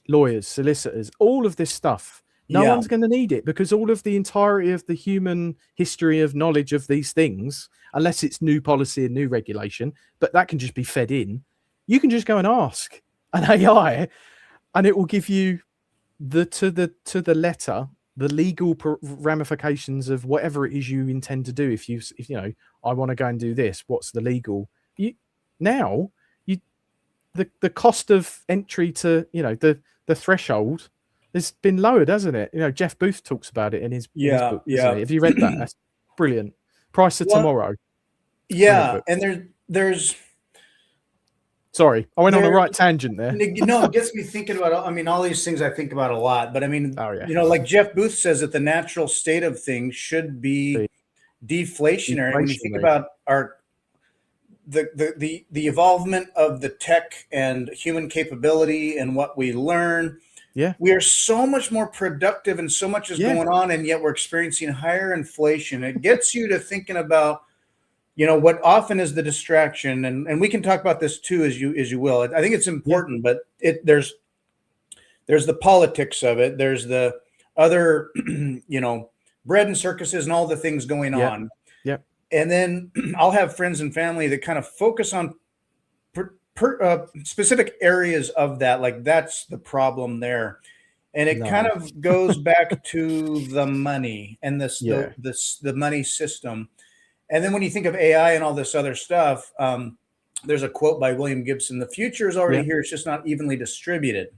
lawyers, solicitors, all of this stuff. No one's going to need it, because all of the entirety of the human history of knowledge of these things, unless it's new policy and new regulation, but that can just be fed in. You can just go and ask an AI, and it will give you to the letter, the legal ramifications of whatever it is you intend to do. If I want to go and do this, what's the legal? The cost of entry to the threshold has been lowered, hasn't it? Jeff Booth talks about it in his book. Have you read that? That's brilliant. Price of Tomorrow. Yeah, and there's. Sorry, I went on a right tangent there. It gets me thinking about. I mean, all these things I think about a lot, but I mean, like Jeff Booth says, that the natural state of things should be deflationary. When you think about the evolvement of the tech and human capability and what we learn, we are so much more productive, and so much is going on, and yet we're experiencing higher inflation. It gets you to thinking about what often is the distraction, and we can talk about this too as you will. I think it's important, but there's the politics of it. There's the other, bread and circuses and all the things going on. Yep. And then I'll have friends and family that kind of focus on specific areas of that. Like that's the problem there. And it kind of goes back to the money and the money system. And then when you think of AI and all this other stuff, there's a quote by William Gibson: "The future is already here. It's just not evenly distributed."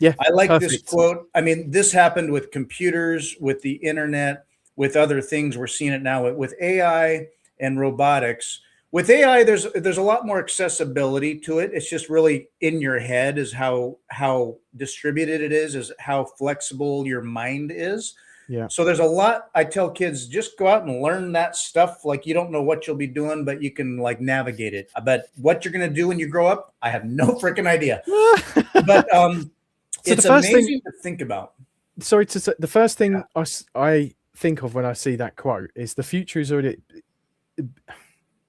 Yeah, I like this quote. I mean, this happened with computers, with the internet, with other things. We're seeing it now with AI and robotics. With AI, there's a lot more accessibility to it. It's just really in your head is how distributed it is how flexible your mind is. Yeah. So there's a lot. I tell kids, just go out and learn that stuff. Like you don't know what you'll be doing, but you can like navigate it. But what you're gonna do when you grow up, I have no freaking idea. But so it's amazing to think about. Sorry to say, the first thing I think of when I see that quote is the future is already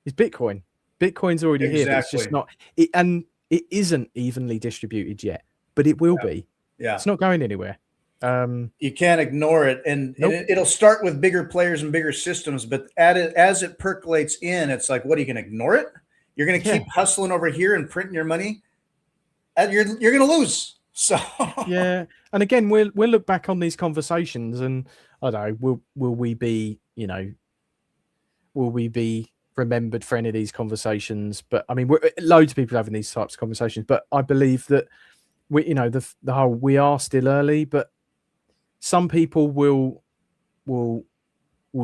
is Bitcoin. Bitcoin's already here. But it's just not and it isn't evenly distributed yet, but it will be. Yeah, it's not going anywhere. You can't ignore it, and it'll start with bigger players and bigger systems, but as it percolates in, it's like, what, are you going to ignore it? You're going to keep hustling over here and printing your money, and you're going to lose. So yeah, and again, we'll look back on these conversations, and I don't know, will we be remembered for any of these conversations? But I mean, loads of people having these types of conversations, but I believe that the whole we are still early, but some people will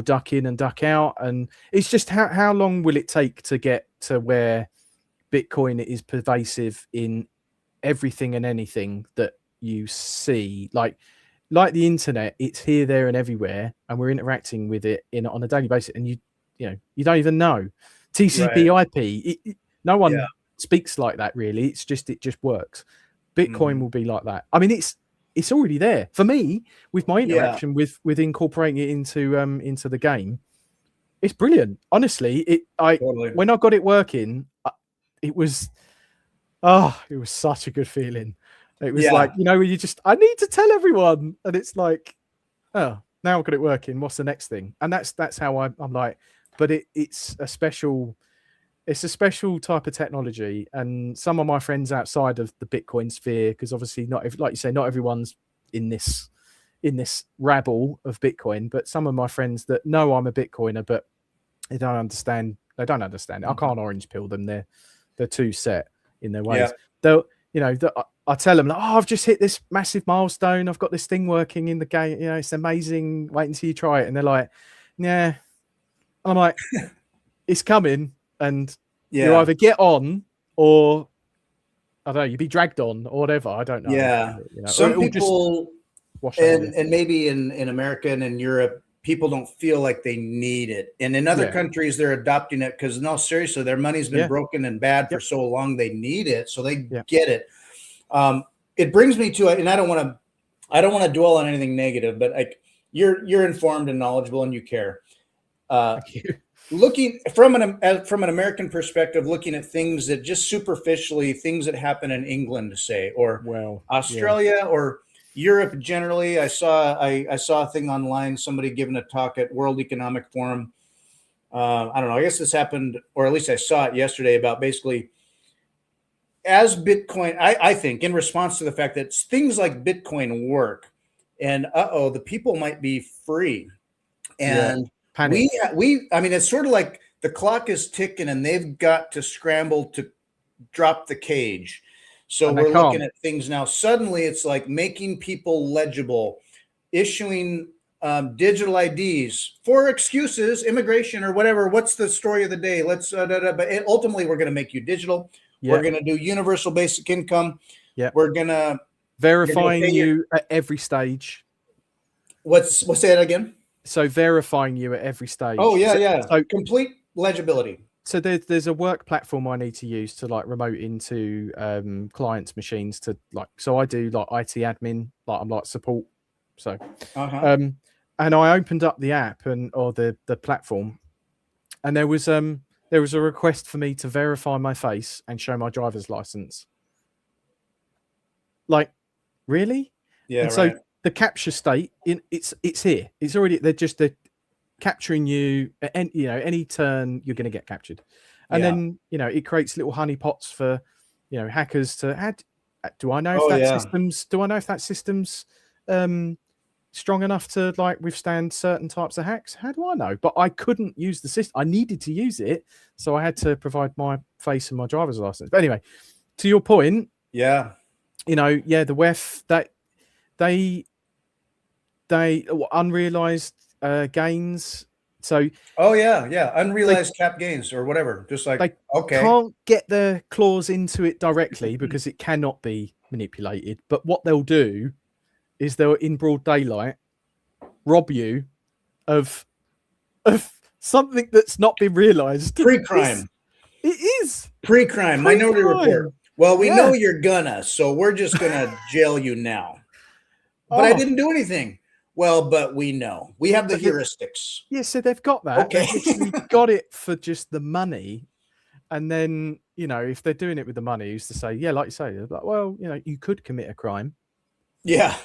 duck in and duck out, and it's just how long will it take to get to where Bitcoin is pervasive in everything and anything that you see, like the internet. It's here, there, and everywhere, and we're interacting with it on a daily basis, and you don't even know TCP/IP. No one speaks like that really. It just works. Bitcoin will be like that. I mean, it's already there for me with my interaction with incorporating it into the game. It's brilliant, honestly. When I got it working, it was such a good feeling. It was like, you just, I need to tell everyone, and it's like, oh, now I've got it working. What's the next thing? And that's how I'm like, but it's a special type of technology. And some of my friends outside of the Bitcoin sphere, because obviously like you say, not everyone's in this rabble of Bitcoin, but some of my friends that know I'm a Bitcoiner, but they don't understand it. I can't orange pill them. They're too set in their ways. I tell them, like, oh, I've just hit this massive milestone. I've got this thing working in the game. It's amazing. Wait until you try it. And they're like, yeah. I'm like, it's coming. And you either get on or, I don't know, you be dragged on or whatever. I don't know. Yeah. Some people, and maybe in America and in Europe, people don't feel like they need it. And in other countries, they're adopting it because, no, seriously, their money's been broken and bad for so long. They need it. So they get it. It brings me to, and I don't want to dwell on anything negative, but like you're informed and knowledgeable and you care. Thank you. Looking from an American perspective, looking at things that just superficially, things that happen in England, say, or Australia or Europe generally. I saw a thing online, somebody giving a talk at World Economic Forum. I don't know. I guess this happened, or at least I saw it yesterday, about basically as Bitcoin, I think in response to the fact that things like Bitcoin work, and the people might be free, and I mean, it's sort of like the clock is ticking and they've got to scramble to drop the cage. So we're looking at things now. Suddenly it's like making people legible, issuing digital IDs for excuses, immigration or whatever. What's the story of the day? Let's, but ultimately we're going to make you digital. We're going to do universal basic income. We're going to verifying you at every stage. What's that again? So verifying you at every stage. Oh yeah. So complete legibility. So there's a work platform I need to use to like remote into clients' machines to like. So I do like IT admin, like I'm like support. So, and I opened up the app or the platform, and there was there was a request for me to verify my face and show my driver's license. Like, really? Yeah, and so right. the capture state, it's here. It's already, they're capturing you at any turn you're going to get captured. And then, it creates little honeypots for, hackers to do I know if that system's strong enough to like withstand certain types of hacks? How do I know? But I couldn't use the system. I needed to use it, so I had to provide my face and my driver's license. But anyway, to your point, the WEF, that they unrealized gains. So unrealized cap gains or whatever. Just like they can't get their claws into it directly because it cannot be manipulated. But what they'll do is they'll, in broad daylight, rob you of something that's not been realized. Pre-crime. It is pre-crime. Minority Report. Well, we know you're gonna, so we're just gonna jail you now. But I didn't do anything. Well, but we know. We have the heuristics. Yeah, so they've got that. Okay. They've got it for just the money. And then, if they're doing it with the money, who's to say, yeah, like you say, they're like, well, you could commit a crime. Yeah.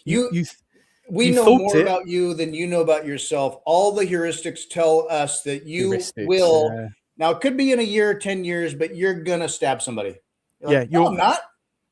We know more about you than you know about yourself. All the heuristics tell us that you will. Yeah. Now, it could be in a year, 10 years, but you're going to stab somebody. You're not.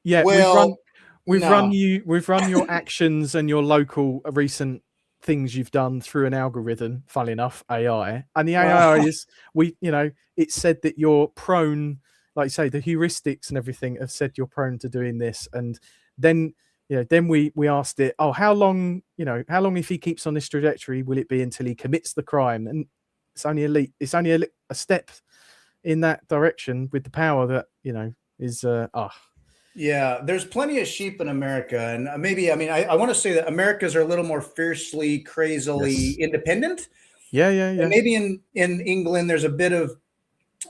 Yeah. Well, we've run your actions and your local recent things you've done through an algorithm, funnily enough, AI. And the AI is, it said that you're prone, like you say, the heuristics and everything have said you're prone to doing this. And then, then we asked it, how long if he keeps on this trajectory, will it be until he commits the crime? And it's only a step in that direction with the power that, is, Yeah, there's plenty of sheep in America. And I want to say that Americans are a little more fiercely, crazily independent. Yeah. And maybe in England, there's a bit of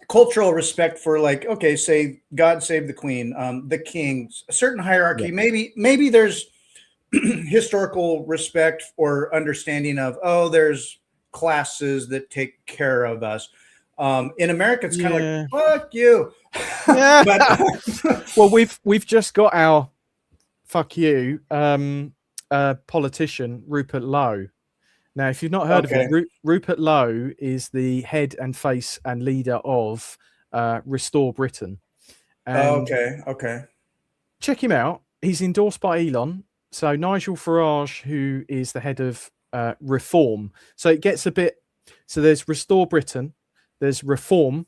cultural respect for, like, okay, say God save the Queen, the king, a certain hierarchy. Yeah. Maybe there's historical respect or understanding of, there's classes that take care of us. In America, it's kind of like, fuck you. Yeah. But well, we've just got our fuck you politician, Rupert Lowe. Now, if you've not heard of him, Rupert Lowe is the head and face and leader of Restore Britain. And okay. Check him out. He's endorsed by Elon. So Nigel Farage, who is the head of Reform. So it gets a bit. So there's Restore Britain, there's Reform,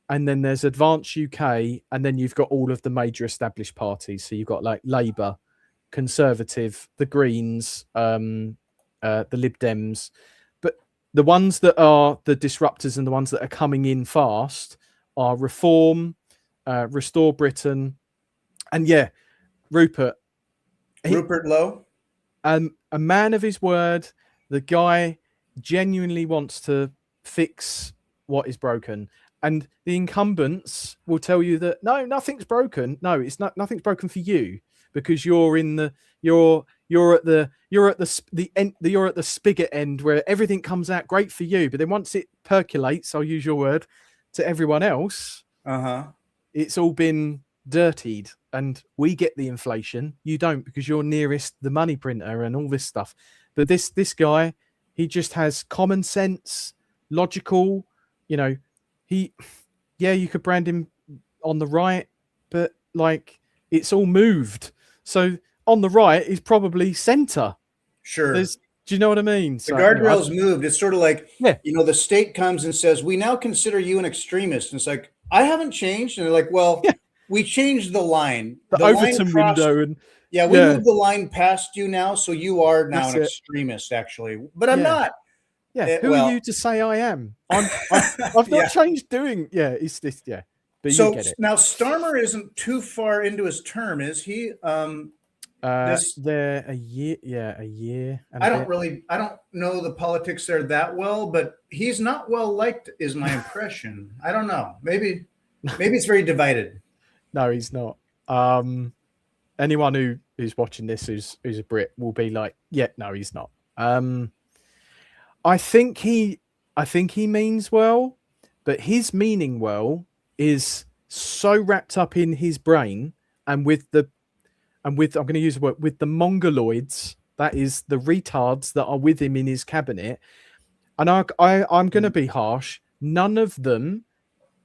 and then there's Advance UK, and then you've got all of the major established parties. So you've got like Labour, Conservative, the Greens, the Lib Dems, but the ones that are the disruptors and the ones that are coming in fast are Reform, Restore Britain, and Rupert Lowe, a man of his word. The guy genuinely wants to fix what is broken, and the incumbents will tell you that no, nothing's broken. No, it's not. Nothing's broken for you because you're at the spigot end where everything comes out great for you, but then once it percolates, I'll use your word, to everyone else, it's all been dirtied, and we get the inflation. You don't, because you're nearest the money printer and all this stuff. But this guy, he just has common sense, logical. You could brand him on the right, but like it's all moved. So on the right is probably center. Sure. Do you know what I mean? The guardrails moved. It's sort of like, the state comes and says, we now consider you an extremist. And it's like, I haven't changed. And they're like, well, we changed the line. The Overton window. And we moved the line past you now. So you are now an extremist, actually. But I'm not. Yeah. Who are you to say I am? I've not changed doing. Yeah. It's this. Yeah. But so you get it. Now Starmer isn't too far into his term, is he? They're a year. Yeah, a year. I don't know the politics there that well, but he's not well liked, is my impression. I don't know. Maybe it's very divided. No, he's not. Anyone who's watching this who's a Brit will be like, no, he's not. I think he means well, but his meaning well is so wrapped up in his brain, and with I'm going to use the word, with the mongoloids, that is the retards that are with him in his cabinet. And I'm going to be harsh. None of them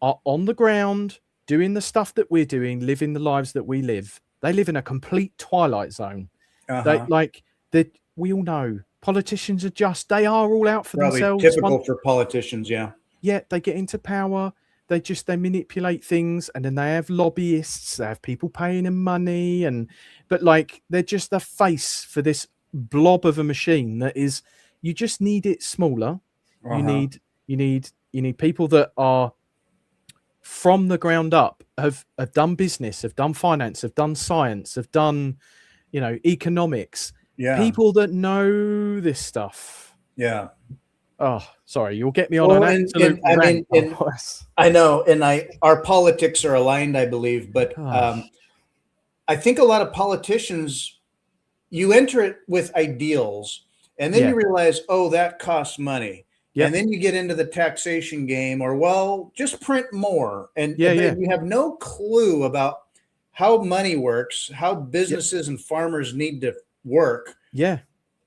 are on the ground doing the stuff that we're doing, living the lives that we live. They live in a complete twilight zone. They like that. We all know politicians they are all out for Probably themselves. Typical for politicians. Yeah. Yeah, they get into power. They manipulate things, and then they have lobbyists. They have people paying them money, but like they're just the face for this blob of a machine that is. You just need it smaller. You need people that are from the ground up, have done business, have done finance, have done science, have done, economics. Yeah. People that know this stuff. Yeah. Oh, sorry, you'll get me on an absolute rant. I know, and our politics are aligned, I believe, but I think a lot of politicians, you enter it with ideals, and then you realize, oh, that costs money. Yep. And then you get into the taxation game, or, well, just print more. And then you have no clue about how money works, how businesses and farmers need to work. Yeah.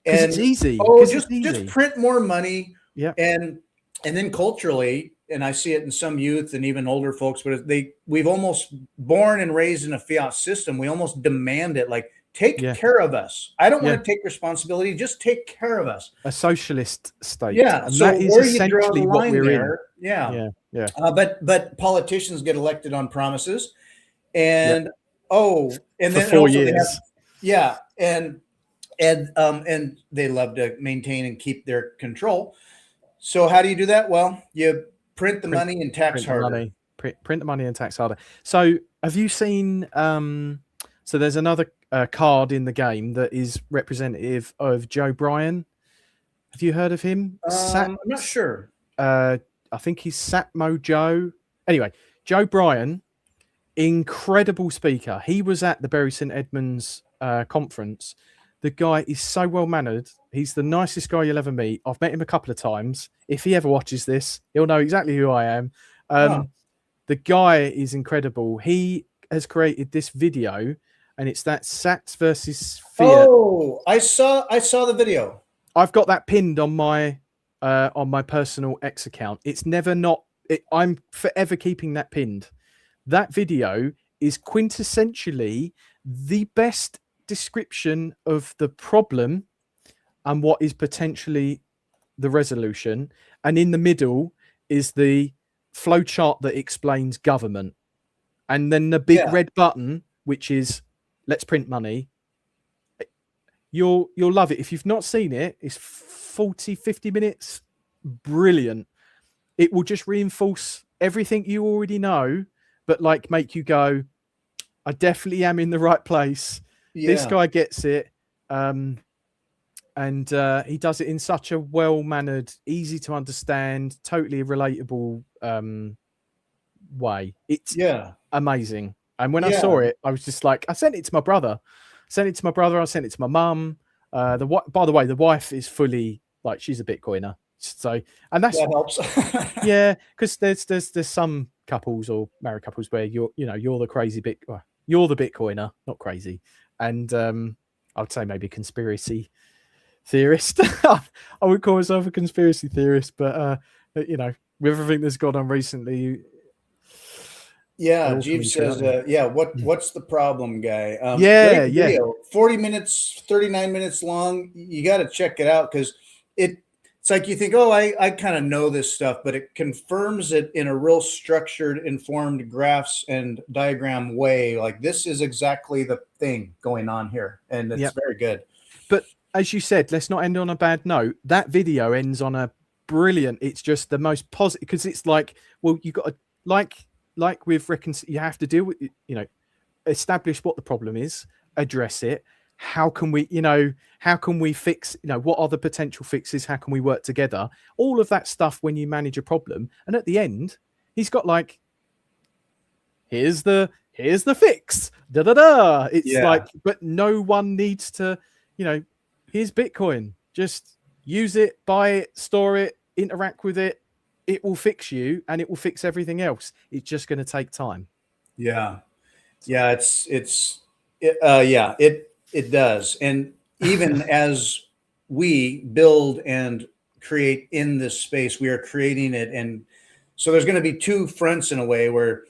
And it's easy. Oh, just print more money. Yeah. And then culturally, and I see it in some youth and even older folks, but we've almost born and raised in a fiat system. We almost demand it, like, take care of us. I don't want to take responsibility. Just take care of us. A socialist state. Yeah. And so that is where essentially you draw the line what we're there, in. Yeah. But politicians get elected on promises, and and for then 4 also years. And they love to maintain and keep their control. So how do you do that? Well, you print the money and tax harder. Print the money and tax harder. So have you seen? So there's another card in the game that is representative of Joe Bryan. Have you heard of him? I'm not sure. I think he's Satmo Joe. Anyway, Joe Bryan, incredible speaker. He was at the Bury St Edmunds conference. The guy is so well mannered. He's the nicest guy you'll ever meet. I've met him a couple of times. If he ever watches this, he'll know exactly who I am. The guy is incredible. He has created this video, and it's that Sats versus Fiat. Oh, I saw the video. I've got that pinned on my personal X account. It's never not. I'm forever keeping that pinned. That video is quintessentially the best description of the problem and what is potentially the resolution, and in the middle is the flowchart that explains government, and then the big red button, which is let's print money. You'll love it. If you've not seen it, it's 40-50 minutes. Brilliant. It will just reinforce everything you already know, but like make you go, I definitely am in the right place. This guy gets it. And he does it in such a well-mannered, easy to understand, totally relatable way. It's amazing. And when I saw it, I was just like, I sent it to my brother. I sent it to my mum. By the way, the wife is fully like, she's a Bitcoiner. So, and that helps. because there's some couples or married couples where you're the crazy you're the Bitcoiner, not crazy. And I would say maybe conspiracy theorist. I would call myself a conspiracy theorist, but with everything that's gone on recently. Jeeves says, what's the problem, guy? 40 minutes, 39 minutes long. You got to check it out, because it's like you think, oh, I kind of know this stuff, but it confirms it in a real structured, informed graphs and diagram way. Like, this is exactly the thing going on here, and it's very good. But as you said, let's not end on a bad note. That video ends on a brilliant. It's just the most positive, because it's like, well, you got to like with you have to deal with, establish what the problem is, address it. How can we fix, what are the potential fixes? How can we work together? All of that stuff when you manage a problem. And at the end, he's got like, here's the fix. It's like, but no one needs to, here's Bitcoin. Just use it, buy it, store it, interact with it. it will fix you and it will fix everything else. It's just going to take time. Yeah. Yeah. It does. And even as we build and create in this space, we are creating it. And so there's going to be two fronts in a way where,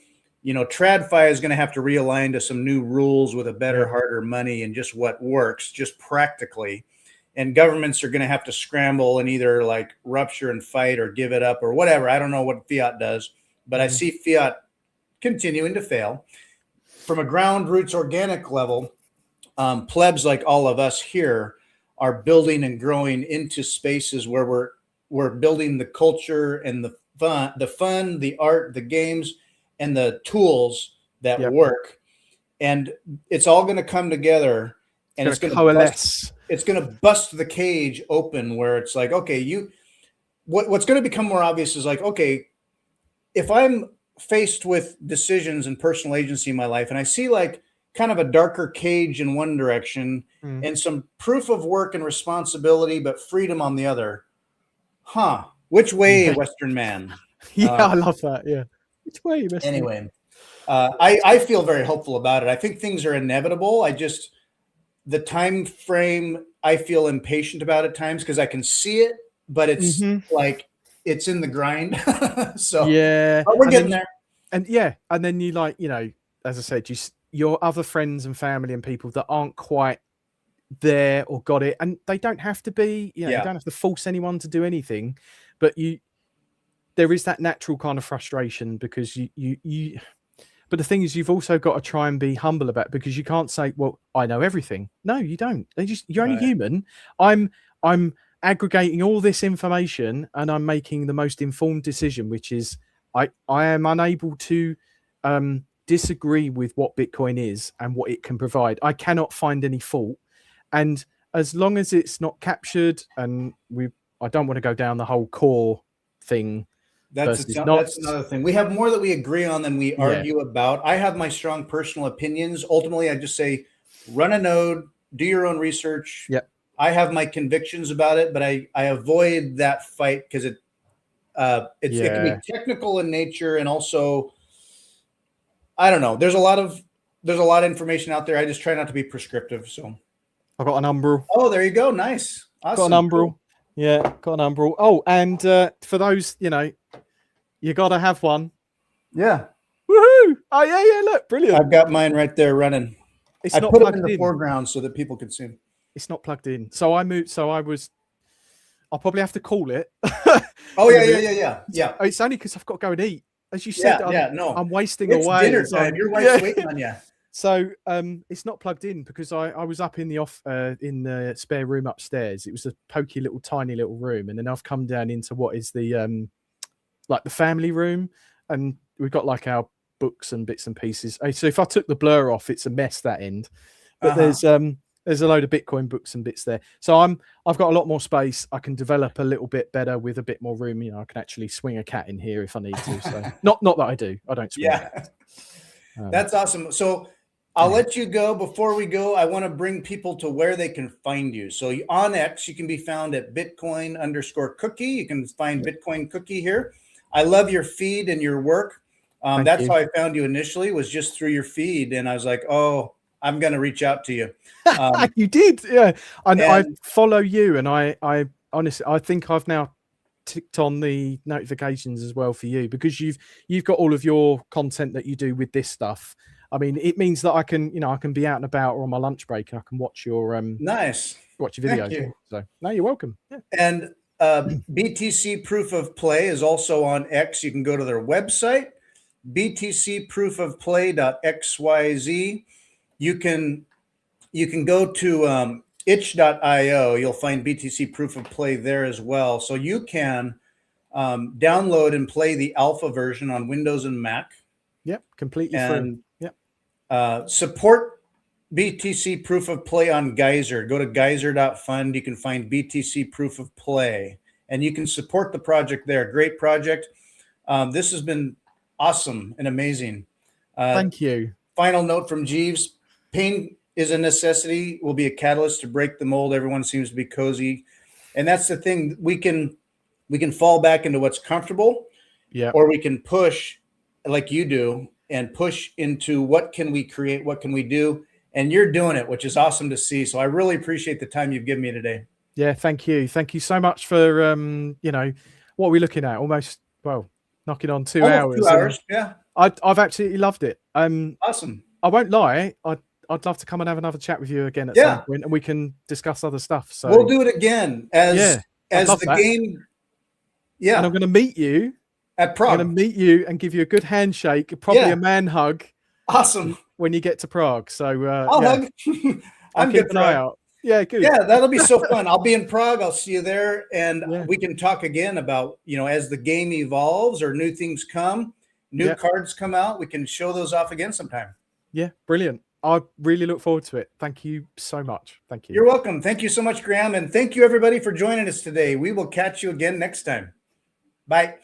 TradFi is going to have to realign to some new rules with a better, harder money and just what works, just practically. And governments are going to have to scramble and either like rupture and fight or give it up or whatever. I don't know what fiat does, but I see fiat continuing to fail. From a ground roots organic level, plebs like all of us here are building and growing into spaces where we're building the culture and the fun, the art, the games, and the tools that work. And it's all going to come together, and it's going to coalesce. It's going to bust the cage open where it's like, okay, what's going to become more obvious is like, okay, if I'm faced with decisions and personal agency in my life, and I see like kind of a darker cage in one direction and some proof of work and responsibility, but freedom on the other. Which way, Western man? I love that. Yeah. Which way? Anyway, I feel very hopeful about it. I think things are inevitable. The time frame, I feel impatient about at times because I can see it, but it's like it's in the grind. So but we're getting there. And then you as I said, your other friends and family and people that aren't quite there or got it, and they don't have to be, you don't have to force anyone to do anything, but there is that natural kind of frustration because but the thing is, you've also got to try and be humble about it, because you can't say, well, I know everything. No, you don't. You're only human. I'm aggregating all this information and I'm making the most informed decision, which is I am unable to disagree with what Bitcoin is and what it can provide. I cannot find any fault. And as long as it's not captured, and I don't want to go down the whole core thing. That's another thing. We have more that we agree on than we argue about. I have my strong personal opinions. Ultimately, I just say, run a node, do your own research. Yep. I have my convictions about it, but I avoid that fight because it can be technical in nature, and also, I don't know. There's a lot of information out there. I just try not to be prescriptive. So I got an umbral. Oh, there you go. Nice. Awesome. Got an umbral. Cool. Yeah, got an umbral. Oh, and for those, you got to have one. Yeah. Woohoo! Oh yeah. Look, brilliant. I've got mine right there running. I put it in the foreground so that people can see. It's not plugged in. So I moved. I'll probably have to call it. Oh yeah. It's only because I've got to go and eat. As you said, I'm wasting away. Dinner time. Your wife's waiting on you. So it's not plugged in because I was up in the spare room upstairs. It was a pokey little tiny little room, and then I've come down into what is the like the family room, and we've got like our books and bits and pieces. So if I took the blur off, it's a mess that end. But there's a load of Bitcoin books and bits there. So I've got a lot more space. I can develop a little bit better with a bit more room. I can actually swing a cat in here if I need to. So not that I do. I don't swing a cat. That's awesome. So I'll let you go. Before we go, I want to bring people to where they can find you. So on X, you can be found at Bitcoin_cookie. You can find Bitcoin Cookie here. I love your feed and your work. That's how I found you initially, was just through your feed. And I was like, oh, I'm going to reach out to you. You did. Yeah. And I follow you. And I honestly, I think I've now ticked on the notifications as well for you, because you've got all of your content that you do with this stuff. I mean, it means that I can be out and about or on my lunch break, and I can watch your watch your videos. Thank you. So no, you're welcome. Yeah. And BTC Proof of Play is also on X. You can go to their website, btcproofofplay.xyz. You can go to itch.io. You'll find BTC Proof of Play there as well. So you can download and play the alpha version on Windows and Mac. Yep, completely free. Yep. Support BTC Proof of Play on Geyser. Go to geyser.fund. You can find BTC Proof of Play, and you can support the project there. Great project. This has been awesome and amazing. Thank you. Final note from Jeeves: pain is a necessity, will be a catalyst to break the mold. Everyone seems to be cozy. And that's the thing. We can we can fall back into what's comfortable, yeah, or we can push like you do and push into what can we create, what can we do, and you're doing it, which is awesome to see. So I really appreciate the time you've given me today. yeah. Thank you so much for you know, what are we looking at? Almost, well, knocking on 2 Almost hours. 2 hours. Yeah. I've absolutely loved it. Awesome. I won't lie. I'd love to come and have another chat with you again at some point, and we can discuss other stuff. So we'll do it again as the game. Yeah. And I'm going to meet you at Prague. I'm going to meet you and give you a good handshake, probably a man hug. Awesome. When you get to Prague. So I'll hug. I'll keep an eye out. Yeah, good. Yeah, that'll be so fun. I'll be in Prague. I'll see you there, and we can talk again about, you know, as the game evolves or new things come, new cards come out, we can show those off again sometime. Yeah, brilliant. I really look forward to it. Thank you so much. Thank you. You're welcome. Thank you so much, Graham, and thank you everybody for joining us today. We will catch you again next time. Bye.